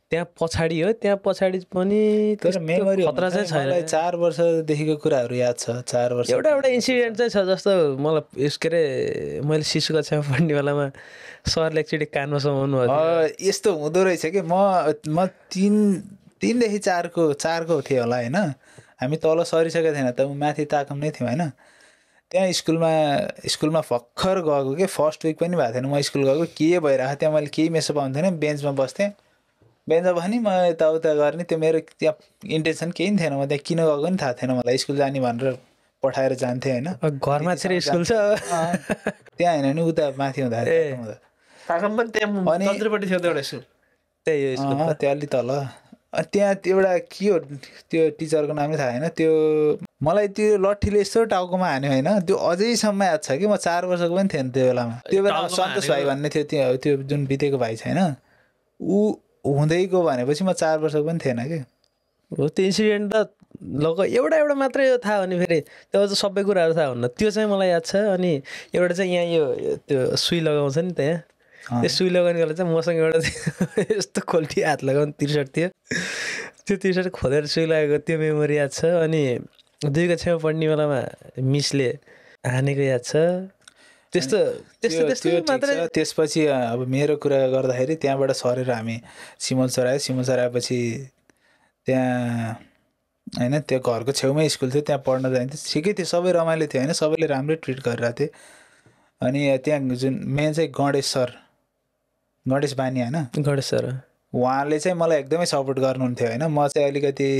त्यहाँ पछाडि हो, त्यहाँ पछाडि पनि तर मेमोरी खतरा चाहिँ छैन। 4 वर्षदेखिको कुराहरू याद छ। 4 वर्ष एउटा इन्सिडेन्ट चाहिँ छ, जस्तो मलाई के अरे मैले शिशु कक्षामा पढ्ने बेलामा सरले एकचोटि कानमा समाउनु भयो। यस्तो हुँदो रहेछ कि म 3देखि 4को थिएँ होला होइन। हामी तल सरिसकेको थिएन त, माथि ताकम नै थियौँ होइन। त्यहाँ स्कुलमा भर्खर गएको कि फर्स्ट विक पनि भएको थिएन, म स्कुल गएको के भइरहेको त्यहाँ मैले केही मेसो पाउँथेन, बेन्चमा बस्थेँ बेन्च भने म यताउता गर्ने त्यो मेरो त्यहाँ इन्टेन्सन केही पनि थिएन म त्यहाँ किन गएको नि थाहा थिएन मलाई स्कुल जाने भनेर पठाएर जान्थेँ होइन घरमा चाहिँ स्कुल छ त्यहाँ होइन नि उता माथि हुँदाखेरि पनि त्यहाँ तन्त्रपट्टि थियो एउटा स्कुल त्यही हो त्यो अलि तल त्यहाँ एउटा के हो त्यो टिचरको नामै थाहा होइन त्यो मलाई त्यो लट्ठीले यस्तो टाउकोमा हान्यो होइन त्यो अझैसम्म याद छ कि म 4 वर्षको पनि थिएन त्यो बेलामा त्यो बेलामा सन्तोष भाइ भन्ने थियो त्यो जुन बितेको भाइ छैन ऊ हुँदै गयो भनेपछि म 4 वर्षको पनि थिएन कि हो त्यो इन्सिडेन्ट त लग एउटा मात्रै थाहा हो नि फेरि त्यो अझ सबै कुराहरू थाहा हुन्न त्यो चाहिँ मलाई याद छ अनि एउटा चाहिँ यहाँ यो त्यो सुई लगाउँछ नि त्यहाँ त्यो सुई लगाउने बेला चाहिँ मसँग एउटा यस्तो खोल्टी हात लगाउने टी सर्ट थियो त्यो टी सर्ट खोलेर सुई लगाएको त्यो मेमोरी याद छ अनि 2 कक्षामा पढ्ने बेलामा मिसले हानेको याद छ त्यस्तो मात्रै त्यसपछि अब मेरो कुरा गर्दाखेरि त्यहाँबाट सरेर हामी सिमलसर आएपछि त्यहाँ होइन त्यो घरको छेउमै स्कुल थियो त्यहाँ पढ्न जान्थ्यो ठिकै थियो सबै रमाइलो थियो होइन सबैले राम्रै ट्रिट गरिरहेको थिए अनि त्यहाँ जुन मेन चाहिँ गणेश बानी होइन गणेश सर उहाँले चाहिँ मलाई एकदमै सपोर्ट गर्नुहुन्थ्यो होइन म चाहिँ अलिकति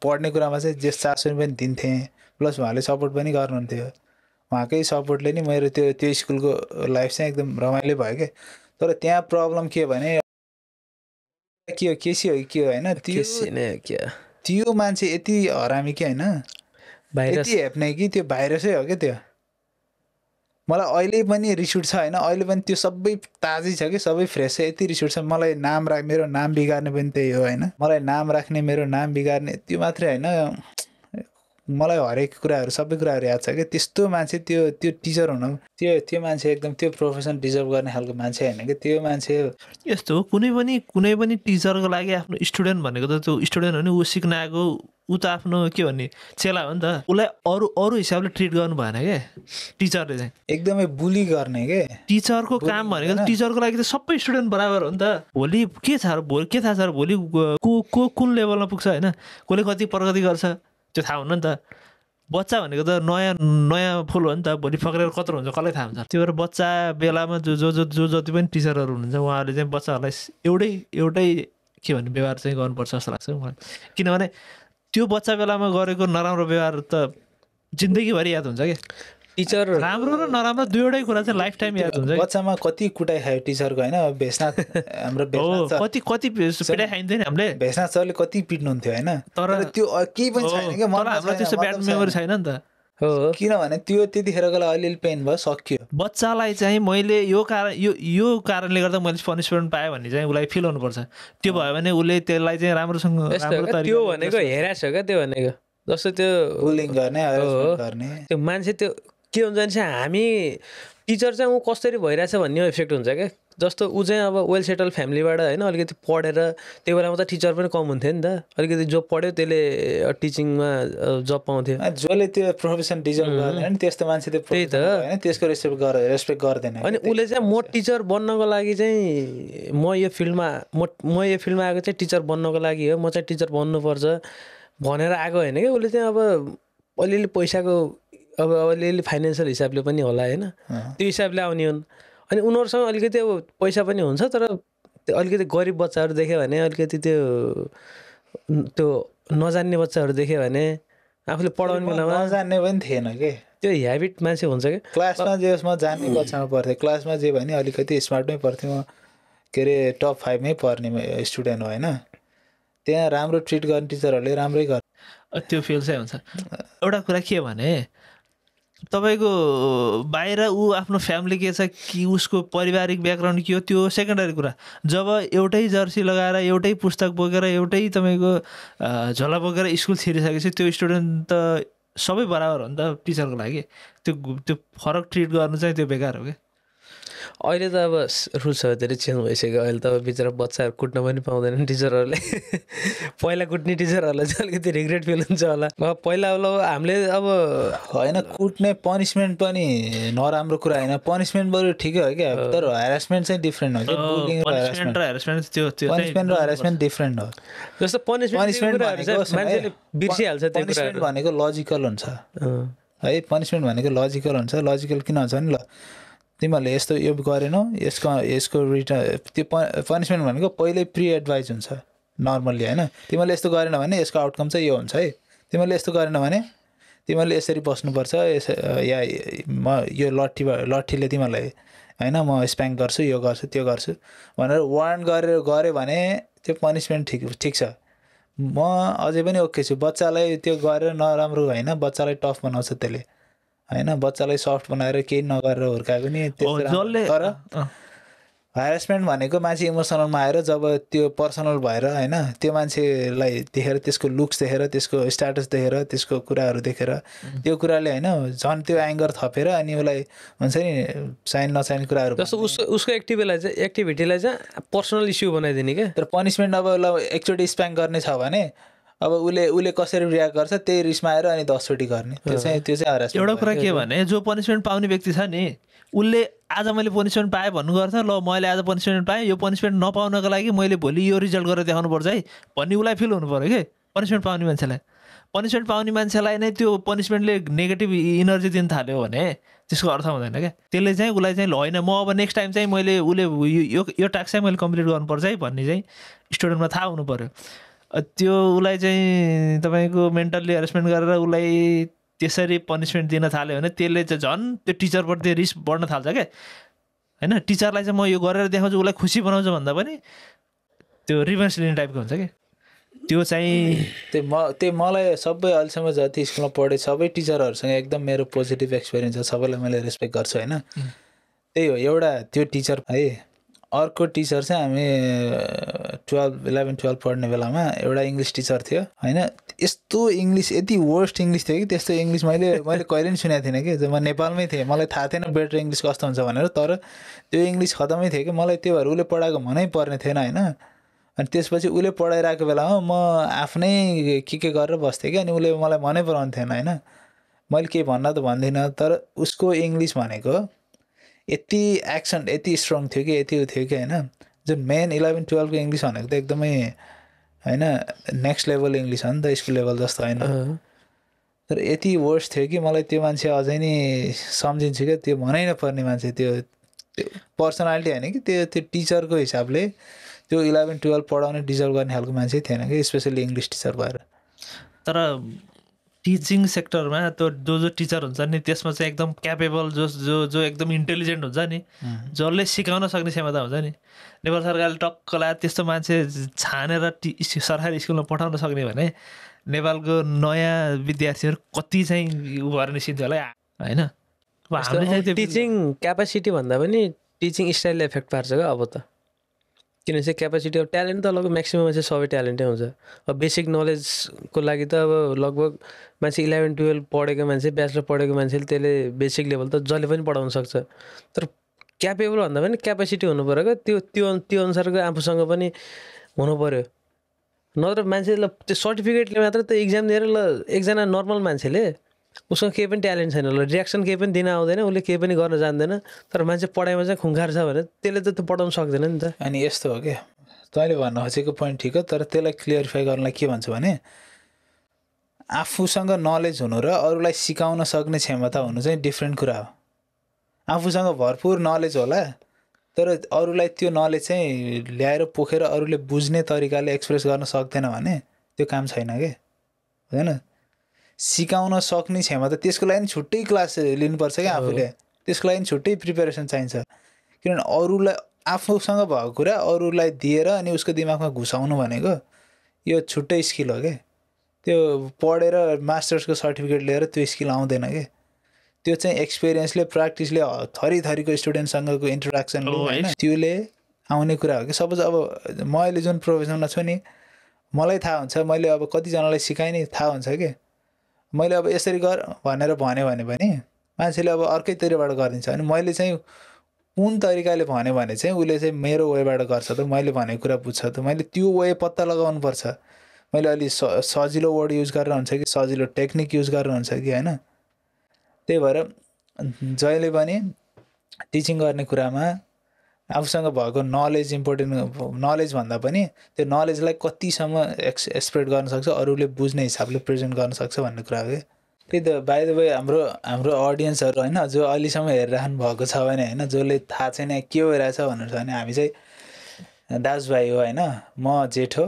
पढ्ने कुरामा चाहिँ जे चासो पनि दिन्थेँ प्लस उहाँले सपोर्ट पनि गर्नुहुन्थ्यो उहाँकै सपोर्टले नि मेरो त्यो स्कुलको लाइफ चाहिँ एकदम रमाइलो भयो क्या तर त्यहाँ प्रब्लम के भने के हो केसी हो कि होइन त्यो मान्छे यति हरामी कि होइन यति हेप्ने कि त्यो भाइरसै हो क्या त्यो मलाई अहिले पनि रिस उठ्छ होइन अहिले पनि त्यो सबै ताजै छ कि सबै फ्रेस छ यति रिस उठ्छ मलाई मेरो नाम बिगार्ने पनि त्यही हो होइन मलाई नाम राख्ने मेरो नाम बिगार्ने त्यो मात्रै होइन मलाई हरेक कुराहरू सबै कुराहरू याद छ कि त्यस्तो मान्छे त्यो टिचर हुनु त्यो मान्छे एकदम त्यो प्रोफेसन डिजर्भ गर्ने खालको मान्छे होइन कि त्यो मान्छे यस्तो हो कुनै पनि टिचरको लागि आफ्नो स्टुडेन्ट भनेको त त्यो स्टुडेन्ट हो नि ऊ सिक्न आएको ऊ त आफ्नो के भन्ने चेला हो नि त उसलाई अरू हिसाबले ट्रिट गर्नु भएन क्या टिचरले चाहिँ एकदमै बुली गर्ने के टिचरको काम भनेको त टिचरको लागि त सबै स्टुडेन्ट बराबर हो नि त भोलि के थाहा छ भोलि को कुन लेभलमा पुग्छ होइन कसले कति प्रगति गर्छ त्यो थाहा हुन्न नि त बच्चा भनेको त नयाँ फुल हो नि त भोलि फक्रेर कत्रो हुन्छ कसलाई थाहा हुन्छ त्यो भएर बच्चा बेलामा जो जति पनि टिचरहरू हुनुहुन्छ उहाँहरूले चाहिँ बच्चाहरूलाई एउटै के भन्ने व्यवहार चाहिँ गर्नुपर्छ जस्तो लाग्छ मलाई किनभने त्यो बच्चा बेलामा गरेको नराम्रो व्यवहार त जिन्दगीभरि याद हुन्छ क्या टिचर राम्रो र नराम्रो दुईवटै कुरा चाहिँ लाइफ टाइम याद हुन्छ बच्चामा कति कुटाइ खायो टिचरको होइन भेषनाथ हाम्रो कति पिटाइ खाइन्थ्यो नि हामीले भेषनाथ सरले कति पिट्नुहुन्थ्यो होइन तर त्यो केही पनि छैन क्या हामीलाई त्यस्तो ब्याड मेमोरी छैन नि त हो किनभने त्यो त्यतिखेरको लागि अलिअलि पेन भयो सक्यो बच्चालाई चाहिँ मैले यो कारणले गर्दा मैले पनिसमेन्ट पाएँ भन्ने चाहिँ उसलाई फिल हुनुपर्छ त्यो भयो भने उसले त्यसलाई चाहिँ राम्रोसँग त्यो भनेको हेरास हो क्या त्यो भनेको जस्तो त्यो बुलिङ गर्ने त्यो मान्छे त्यो के हुन्छ भने चाहिँ हामी टिचर चाहिँ ऊ कसरी भइरहेछ भन्ने इफेक्ट हुन्छ क्या जस्तो ऊ चाहिँ अब वेल सेटल फ्यामिलीबाट होइन अलिकति पढेर त्यो बेलामा त टिचर पनि कम हुन्थ्यो नि त अलिकति जब पढ्यो त्यसले टिचिङमा जब पाउँथ्यो जसले त्यो प्रोफेसन डिजर्भ गर्दैन त्यस्तो मान्छे त्यही त होइन त्यसको रेस्पेक्ट गर्दैन अनि उसले चाहिँ म टिचर बन्नको लागि चाहिँ म यो फिल्डमा आएको चाहिँ टिचर बन्नको लागि हो म चाहिँ टिचर बन्नुपर्छ भनेर आएको होइन क्या उसले चाहिँ अब अलिअलि पैसाको अब अलिअलि फाइनेन्सियल हिसाबले पनि होला होइन त्यो हिसाबले आउने हुन् अनि उनीहरूसँग अलिकति अब पैसा पनि हुन्छ तर त्यो अलिकति गरिब बच्चाहरू देख्यो भने अलिकति त्यो नजान्ने बच्चाहरू देख्यो भने आफूले पढाउने बेलामा नजान्ने पनि थिएन कि त्यो ह्याबिट मान्छे हुन्छ क्या क्लासमा जे म जान्ने बच्चामा पर्थेँ क्लासमा जे भने अलिकति स्मार्टमै पर्थेँ म के अरे टप 5 मै पर्ने स्टुडेन्ट हो होइन त्यहाँ राम्रो ट्रिट गर्ने टिचरहरूले राम्रै गर्छ त्यो फिल चाहिँ हुन्छ एउटा कुरा के भने तपाईँको बाहिर ऊ आफ्नो फ्यामिली के छ कि उसको पारिवारिक ब्याकग्राउन्ड के हो त्यो सेकेन्डरी कुरा जब एउटै जर्सी लगाएर एउटै पुस्तक बोकेर एउटै तपाईँको झोला बोकेर स्कुल छिरिसकेपछि त्यो स्टुडेन्ट त सबै बराबर हो नि त टिचरको लागि त्यो फरक ट्रिट गर्नु चाहिँ त्यो बेकार हो क्या अहिले त अब रुल्सहरू धेरै चेन्ज भइसक्यो अहिले त अब बिचरा बच्चाहरू कुट्न पनि पाउँदैनन् टिचरहरूले पहिला कुट्ने टिचरहरूलाई चाहिँ अलिकति रिग्रेट फिल हुन्छ होला पहिला अब हामीले अब होइन कुट्ने पनिसमेन्ट पनि नराम्रो कुरा होइन पनिसमेन्ट बरु ठिकै हो क्या तर ह्यारासमेन्ट चाहिँ डिफ्रेन्ट हो पनिसमेन्ट र ह्यारासमेन्ट डिफ्रेन्ट हो जस्तो पनिसमेन्ट बिर्सिहाल्छ त्यो पनिसमेन्ट भनेको लजिकल हुन्छ है पनिसमेन्ट भनेको लजिकल हुन्छ लजिकल किन हुन्छ नि ल तिमीहरूले यस्तो यो गरेनौ यसको रिटर्न त्यो पनिसमेन्ट भनेको पहिल्यै प्रि एडभाइज हुन्छ नर्मल्ली होइन तिमीहरूले यस्तो गरेन भने यसको आउटकम चाहिँ यो हुन्छ है तिमीहरूले यस्तो गरेन भने तिमीहरूले यसरी बस्नुपर्छ या म यो लट्ठीले तिमीहरूलाई होइन म स्प्याङ्क गर्छु यो गर्छु त्यो गर्छु भनेर वार्न गऱ्यो भने त्यो पनिसमेन्ट ठिक छ म अझै पनि ओके छु बच्चालाई त्यो गरेर नराम्रो होइन बच्चालाई टफ बनाउँछ त्यसले होइन बच्चालाई सफ्ट बनाएर केही नगरेर हुर्काएको नि तर ह्यारेसमेन्ट भनेको मान्छे इमोसनलमा आएर जब त्यो पर्सनल भएर होइन त्यो मान्छेलाई देखेर त्यसको लुक्स देखेर त्यसको स्ट्याटस देखेर त्यसको कुराहरू देखेर त्यो कुराले होइन झन् त्यो एङ्गर थपेर अनि उसलाई हुन्छ नि चाहिने नचाहिने कुराहरू जस्तो उसको एक्टिभिटीलाई चाहिँ पर्सनल इस्यु बनाइदिने क्या तर पनिसमेन्ट अब ल एकचोटि स्प्याङ्क गर्ने छ भने अब उसले कसरी रियाक्ट गर्छ त्यही रिसमा आएर अनि 10 चोटि गर्ने त्यो चाहिँ हरासमेन्ट एउटा कुरा के भने जो पनिसमेन्ट पाउने व्यक्ति छ नि उसले आज मैले पनिसमेन्ट पाएँ भन्नु गर्छ ल मैले आज पनिसमेन्ट पाएँ यो पनिसमेन्ट नपाउनको लागि मैले भोलि यो रिजल्ट गरेर देखाउनुपर्छ है भन्ने उसलाई फिल हुनु पऱ्यो कि पनिसमेन्ट पाउने मान्छेलाई नै त्यो पनिसमेन्टले नेगेटिभ इनर्जी दिन थाल्यो भने त्यसको अर्थ हुँदैन क्या त्यसले चाहिँ उसलाई चाहिँ ल होइन म अब नेक्स्ट टाइम चाहिँ मैले उसले यो टास्क चाहिँ मैले कम्प्लिट गर्नुपर्छ है भन्ने चाहिँ स्टुडेन्टमा थाहा हुनु पऱ्यो त्यो उसलाई चाहिँ तपाईँको मेन्टल्ली हेरेसमेन्ट गरेर उसलाई त्यसरी पनिसमेन्ट दिन थाल्यो भने त्यसले चाहिँ झन् त्यो टिचरप्रति रिस बढ्न थाल्छ क्या होइन टिचरलाई चाहिँ म यो गरेर देखाउँछु उसलाई खुसी बनाउँछु भन्दा पनि त्यो रिभेन्स लिने टाइपको हुन्छ कि त्यो चाहिँ त्यो मलाई सबै अहिलेसम्म जति स्कुलमा पढेँ सबै टिचरहरूसँग एकदम मेरो पोजिटिभ एक्सपिरियन्स छ सबैलाई मैले रेस्पेक्ट गर्छु होइन त्यही हो एउटा त्यो टिचर है अर्को टिचर चाहिँ हामी 11-12 पढ्ने बेलामा एउटा इङ्ग्लिस टिचर थियो होइन यस्तो इङ्ग्लिस यति वर्स्ट इङ्ग्लिस थियो कि त्यस्तो इङ्ग्लिस मैले कहिले पनि सुनेको थिइनँ कि म नेपालमै थिएँ मलाई थाहा थिएन बेटर इङ्ग्लिस कस्तो हुन्छ भनेर तर त्यो इङ्ग्लिस खतमै थियो कि मलाई त्यो भएर उसले पढाएको मनै पर्ने थिएन होइन अनि त्यसपछि उसले पढाइरहेको बेलामा म आफ्नै के गरेर बस्थेँ कि अनि उसले मलाई मनै पराउने थिएन होइन मैले केही भन्न त भन्दिनँ तर उसको इङ्ग्लिस भनेको यति एक्सेन्ट यति स्ट्रङ थियो कि यति थियो कि होइन जुन मेन 11-12 को इङ्ग्लिस भनेको त एकदमै होइन नेक्स्ट लेभल इङ्ग्लिस हो नि त स्कुल लेभल जस्तो होइन तर यति वर्स्ट थियो कि मलाई त्यो मान्छे अझै नि सम्झिन्छु क्या त्यो भनै नपर्ने मान्छे त्यो पर्सनालिटी होइन कि त्यो टिचरको हिसाबले त्यो 11-12 पढाउने डिजर्भ गर्ने खालको मान्छे थिएन कि स्पेसली इङ्ग्लिस टिचर भएर तर टिचिङ सेक्टरमा त्यो जो टिचर हुन्छ नि त्यसमा चाहिँ एकदम क्यापेबल जो एकदम इन्टेलिजेन्ट हुन्छ नि जसले सिकाउन सक्ने क्षमता हुन्छ नि नेपाल सरकारले टक्क लगाएर त्यस्तो मान्छे छानेर सरकारी स्कुलमा पठाउन सक्ने भने नेपालको नयाँ विद्यार्थीहरू कति चाहिँ उ भएर निस्किन्थ्यो होला होइन टिचिङ क्यापेसिटी भन्दा पनि टिचिङ स्टाइलले इफेक्ट पार्छ क्या अब त किनभने चाहिँ क्यापेसिटी अब ट्यालेन्ट त लगभग म्याक्सिमम मान्छे सबै ट्यालेन्टै हुन्छ अब बेसिक नलेजको लागि त अब लगभग मान्छे 11-12 पढेको मान्छे ब्याचलर पढेको मान्छेले त्यसले बेसिक लेभल त जसले पनि पढाउन सक्छ तर क्यापेबल भन्दा पनि क्यापेसिटी हुनु पऱ्यो क्या त्यो अनुसारको आफूसँग पनि हुनु पऱ्यो नत्र मान्छेले त्यो सर्टिफिकेटले मात्र त इक्जाम दिएर ल एकजना नर्मल मान्छेले उसँग केही पनि ट्यालेन्ट छैन ल रियाक्सन केही पनि दिन आउँदैन उसले केही पनि गर्न जान्दैन तर मान्छे पढाइमा चाहिँ खुङ्खार छ भने त्यसले त त्यो पढाउन सक्दैन नि त अनि यस्तो हो क्या तैँले भन्न खोजेको पोइन्ट ठिक हो तर त्यसलाई क्लियरिफाई गर्नलाई के भन्छु भने आफूसँग नलेज हुनु र अरूलाई सिकाउन सक्ने क्षमता हुनु चाहिँ डिफ्रेन्ट कुरा हो आफूसँग भरपुर नलेज होला तर अरूलाई त्यो नलेज चाहिँ ल्याएर पोखेर अरूले बुझ्ने तरिकाले एक्सप्रेस गर्न सक्दैन भने त्यो काम छैन क्या होइन सिकाउन सक्ने क्षमता त्यसको लागि छुट्टै क्लास लिनुपर्छ क्या आफूले त्यसको लागि छुट्टै प्रिपेरेसन चाहिन्छ किनभने अरूलाई आफूसँग भएको कुरा अरूलाई दिएर अनि उसको दिमागमा घुसाउनु भनेको यो छुट्टै स्किल हो क्या त्यो पढेर मास्टर्सको सर्टिफिकेट लिएर त्यो स्किल आउँदैन क्या त्यो चाहिँ एक्सपिरियन्सले प्र्याक्टिसले थरीको स्टुडेन्टसँगको इन्टरेक्सनले होइन त्योले आउने कुरा हो कि सपोज अब म अहिले जुन प्रोफेसनमा छु नि मलाई थाहा हुन्छ मैले अब कतिजनालाई सिकाएँ नि थाहा हुन्छ कि मैले अब यसरी गर भनेर भन्यो भने पनि मान्छेले अब अर्कै तरिकाबाट गरिदिन्छ अनि मैले चाहिँ कुन तरिकाले भन्यो भने चाहिँ उसले चाहिँ मेरो वेबाट गर्छ त मैले भनेको कुरा बुझ्छ त मैले त्यो वे पत्ता लगाउनुपर्छ मैले अलि सजिलो वर्ड युज गरेर हुन्छ कि सजिलो टेक्निक युज गरेर हुन्छ कि होइन त्यही भएर जहिले पनि टिचिङ गर्ने कुरामा आफूसँग भएको नलेज इम्पोर्टेन्ट नलेज भन्दा पनि त्यो नलेजलाई कतिसम्म एक्सप्रेस गर्न सक्छ अरूले बुझ्ने हिसाबले प्रेजेन्ट गर्न सक्छ भन्ने कुरा हो कि त्यही त बाइ द वे हाम्रो अडियन्सहरू होइन जो अहिलेसम्म हेरिराख्नु भएको छ भने होइन जसले थाहा छैन के भइरहेछ भनेर छ भने हामी चाहिँ दाजुभाइ हो होइन म जेठो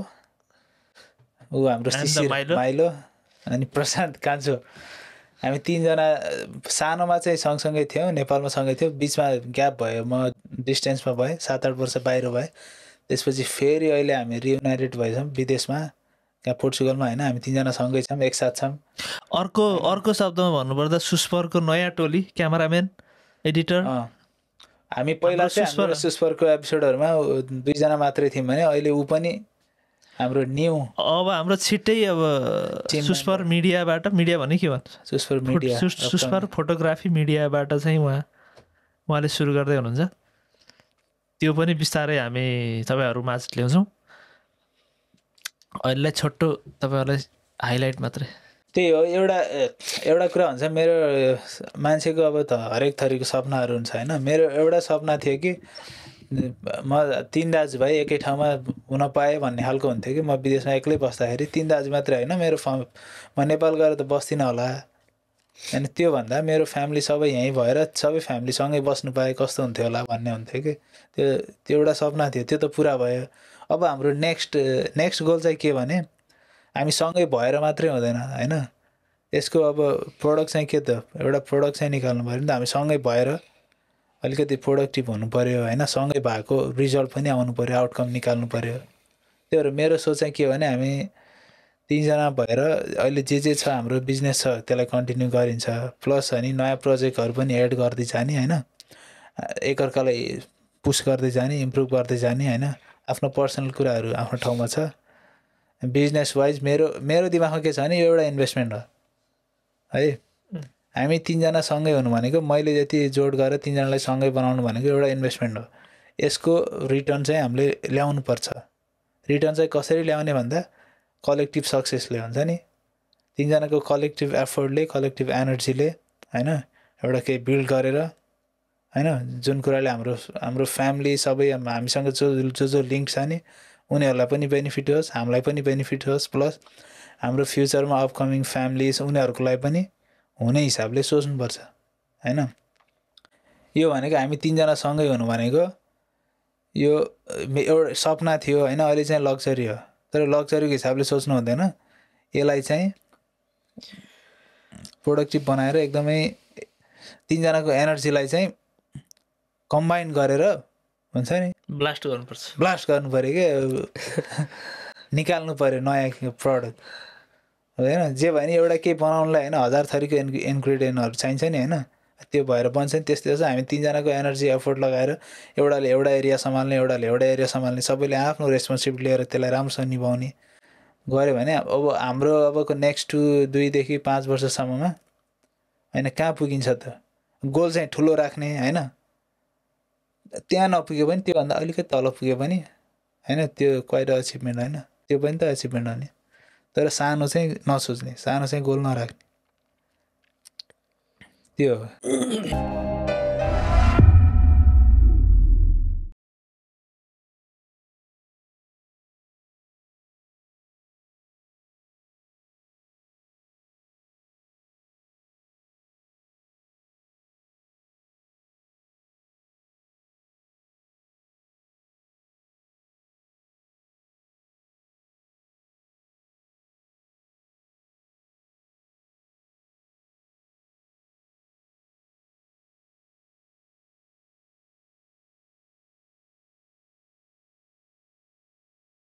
ऊ हाम्रो शिशिर माइलो अनि प्रशान्त कान्छो हामी तिनजना सानोमा चाहिँ सँगसँगै थियौँ नेपालमा सँगै थियौँ बिचमा ग्याप भयो म डिस्टेन्समा भएँ 7-8 वर्ष बाहिर भएँ त्यसपछि फेरि अहिले हामी रियुनाइटेड भएछौँ विदेशमा त्यहाँ पोर्चुगलमा होइन हामी तिनजना सँगै छौँ एकसाथ छौँ अर्को शब्दमा भन्नुपर्दा सुस्परको नयाँ टोली क्यामेराम्यान एडिटर हामी पहिला चाहिँ हाम्रो सुस्परको एपिसोडहरूमा 2जना मात्रै थियौँ भने अहिले ऊ पनि हाम्रो न्यू अब हाम्रो छिट्टै अब सुस्पर मिडियाबाट मिडिया भने के भन्छ सुस्पर मिडिया सुस्पर फोटोग्राफी मिडियाबाट चाहिँ उहाँले सुरु गर्दै हुनुहुन्छ त्यो पनि बिस्तारै हामी तपाईँहरू माझ ल्याउँछौँ अहिले छोटो तपाईँहरूलाई हाइलाइट मात्रै त्यही हो एउटा कुरा हुन्छ मेरो मान्छेको अब त हरेक थरीको सपनाहरू हुन्छ होइन मेरो एउटा सपना थियो कि म 3 दाजुभाइ एकै ठाउँमा हुन पाएँ भन्ने खालको हुन्थ्यो कि म विदेशमा एक्लै बस्दाखेरि 3 दाजु मात्रै होइन मेरो म नेपाल गएर त बस्दिनँ होला अनि त्योभन्दा मेरो फ्यामिली सबै यहीँ भएर सबै फ्यामिलीसँगै बस्नु पाए कस्तो हुन्थ्यो होला भन्ने हुन्थ्यो कि त्यो एउटा सपना थियो त्यो त पुरा भयो अब हाम्रो नेक्स्ट गोल चाहिँ के भने हामी सँगै भएर मात्रै हुँदैन होइन यसको अब प्रोडक्ट चाहिँ के त एउटा प्रोडक्ट चाहिँ निकाल्नु पऱ्यो नि त हामी सँगै भएर अलिकति प्रोडक्टिभ हुनु पऱ्यो होइन सँगै भएको रिजल्ट पनि आउनु पऱ्यो आउटकम निकाल्नु पऱ्यो त्यही भएर मेरो सोच चाहिँ के भने हामी 3जना भएर अहिले जे छ हाम्रो बिजनेस छ त्यसलाई कन्टिन्यू गरिन्छ प्लस अनि नयाँ प्रोजेक्टहरू पनि एड गर्दै जाने होइन एकअर्कालाई पुस गर्दै जाने इम्प्रुभ गर्दै जाने होइन आफ्नो पर्सनल कुराहरू आफ्नो ठाउँमा छ बिजनेस वाइज मेरो दिमागमा के छ भने यो एउटा इन्भेस्टमेन्ट हो है हामी 3जना सँगै हुनु भनेको मैले जति जोड गरेर 3जनालाई सँगै बनाउनु भनेको एउटा इन्भेस्टमेन्ट हो यसको रिटर्न चाहिँ हामीले ल्याउनुपर्छ रिटर्न चाहिँ कसरी ल्याउने भन्दा कलेक्टिभ सक्सेसले हुन्छ नि 3जनाको कलेक्टिभ एफर्टले कलेक्टिभ एनर्जीले होइन एउटा केही बिल्ड गरेर होइन जुन कुराले हाम्रो फ्यामिली सबै हामीसँग जो लिङ्क छ नि उनीहरूलाई पनि बेनिफिट होस् हामीलाई पनि बेनिफिट होस् प्लस हाम्रो फ्युचरमा अपकमिङ फ्यामिलीज उनीहरूको लागि पनि हुने हिसाबले सोच्नुपर्छ होइन यो भनेको हामी 3जना सँगै हुनु भनेको यो एउटा सपना थियो होइन अहिले चाहिँ लग्जरी हो तर लग्जरीको हिसाबले सोच्नु हुँदैन यसलाई चाहिँ प्रोडक्टिभ बनाएर एकदमै 3जनाको एनर्जीलाई चाहिँ कम्बाइन गरेर हुन्छ नि ब्लास्ट गर्नु पऱ्यो कि निकाल्नु पऱ्यो नयाँ प्रडक्ट होइन जे भयो नि एउटा केही बनाउनुलाई होइन 1000 थरीको इन्ग्रिडियन्टहरू चाहिन्छ नि होइन त्यो भएर बन्छ नि त्यस्तै छ हामी 3जनाको एनर्जी एफोर्ट लगाएर एउटाले एउटा एरिया सम्हाल्ने एउटाले एउटा एरिया सम्हाल्ने सबैले आफ्नो रेस्पोन्सिबिलिटी लिएर त्यसलाई राम्रोसँग निभाउने गऱ्यो भने अब हाम्रो अबको नेक्स्ट 2 देखि 5 वर्षसम्ममा होइन कहाँ पुगिन्छ त गोल चाहिँ ठुलो राख्ने होइन त्यहाँ नपुग्यो भने त्योभन्दा अलिकति तल पुग्यो भने होइन त्यो क्वाइट अचिभमेन्ट होइन त्यो पनि त अचिभमेन्ट हो नि तर सानो चाहिँ नसोच्ने सानो चाहिँ गोल नराख्ने त्यो हो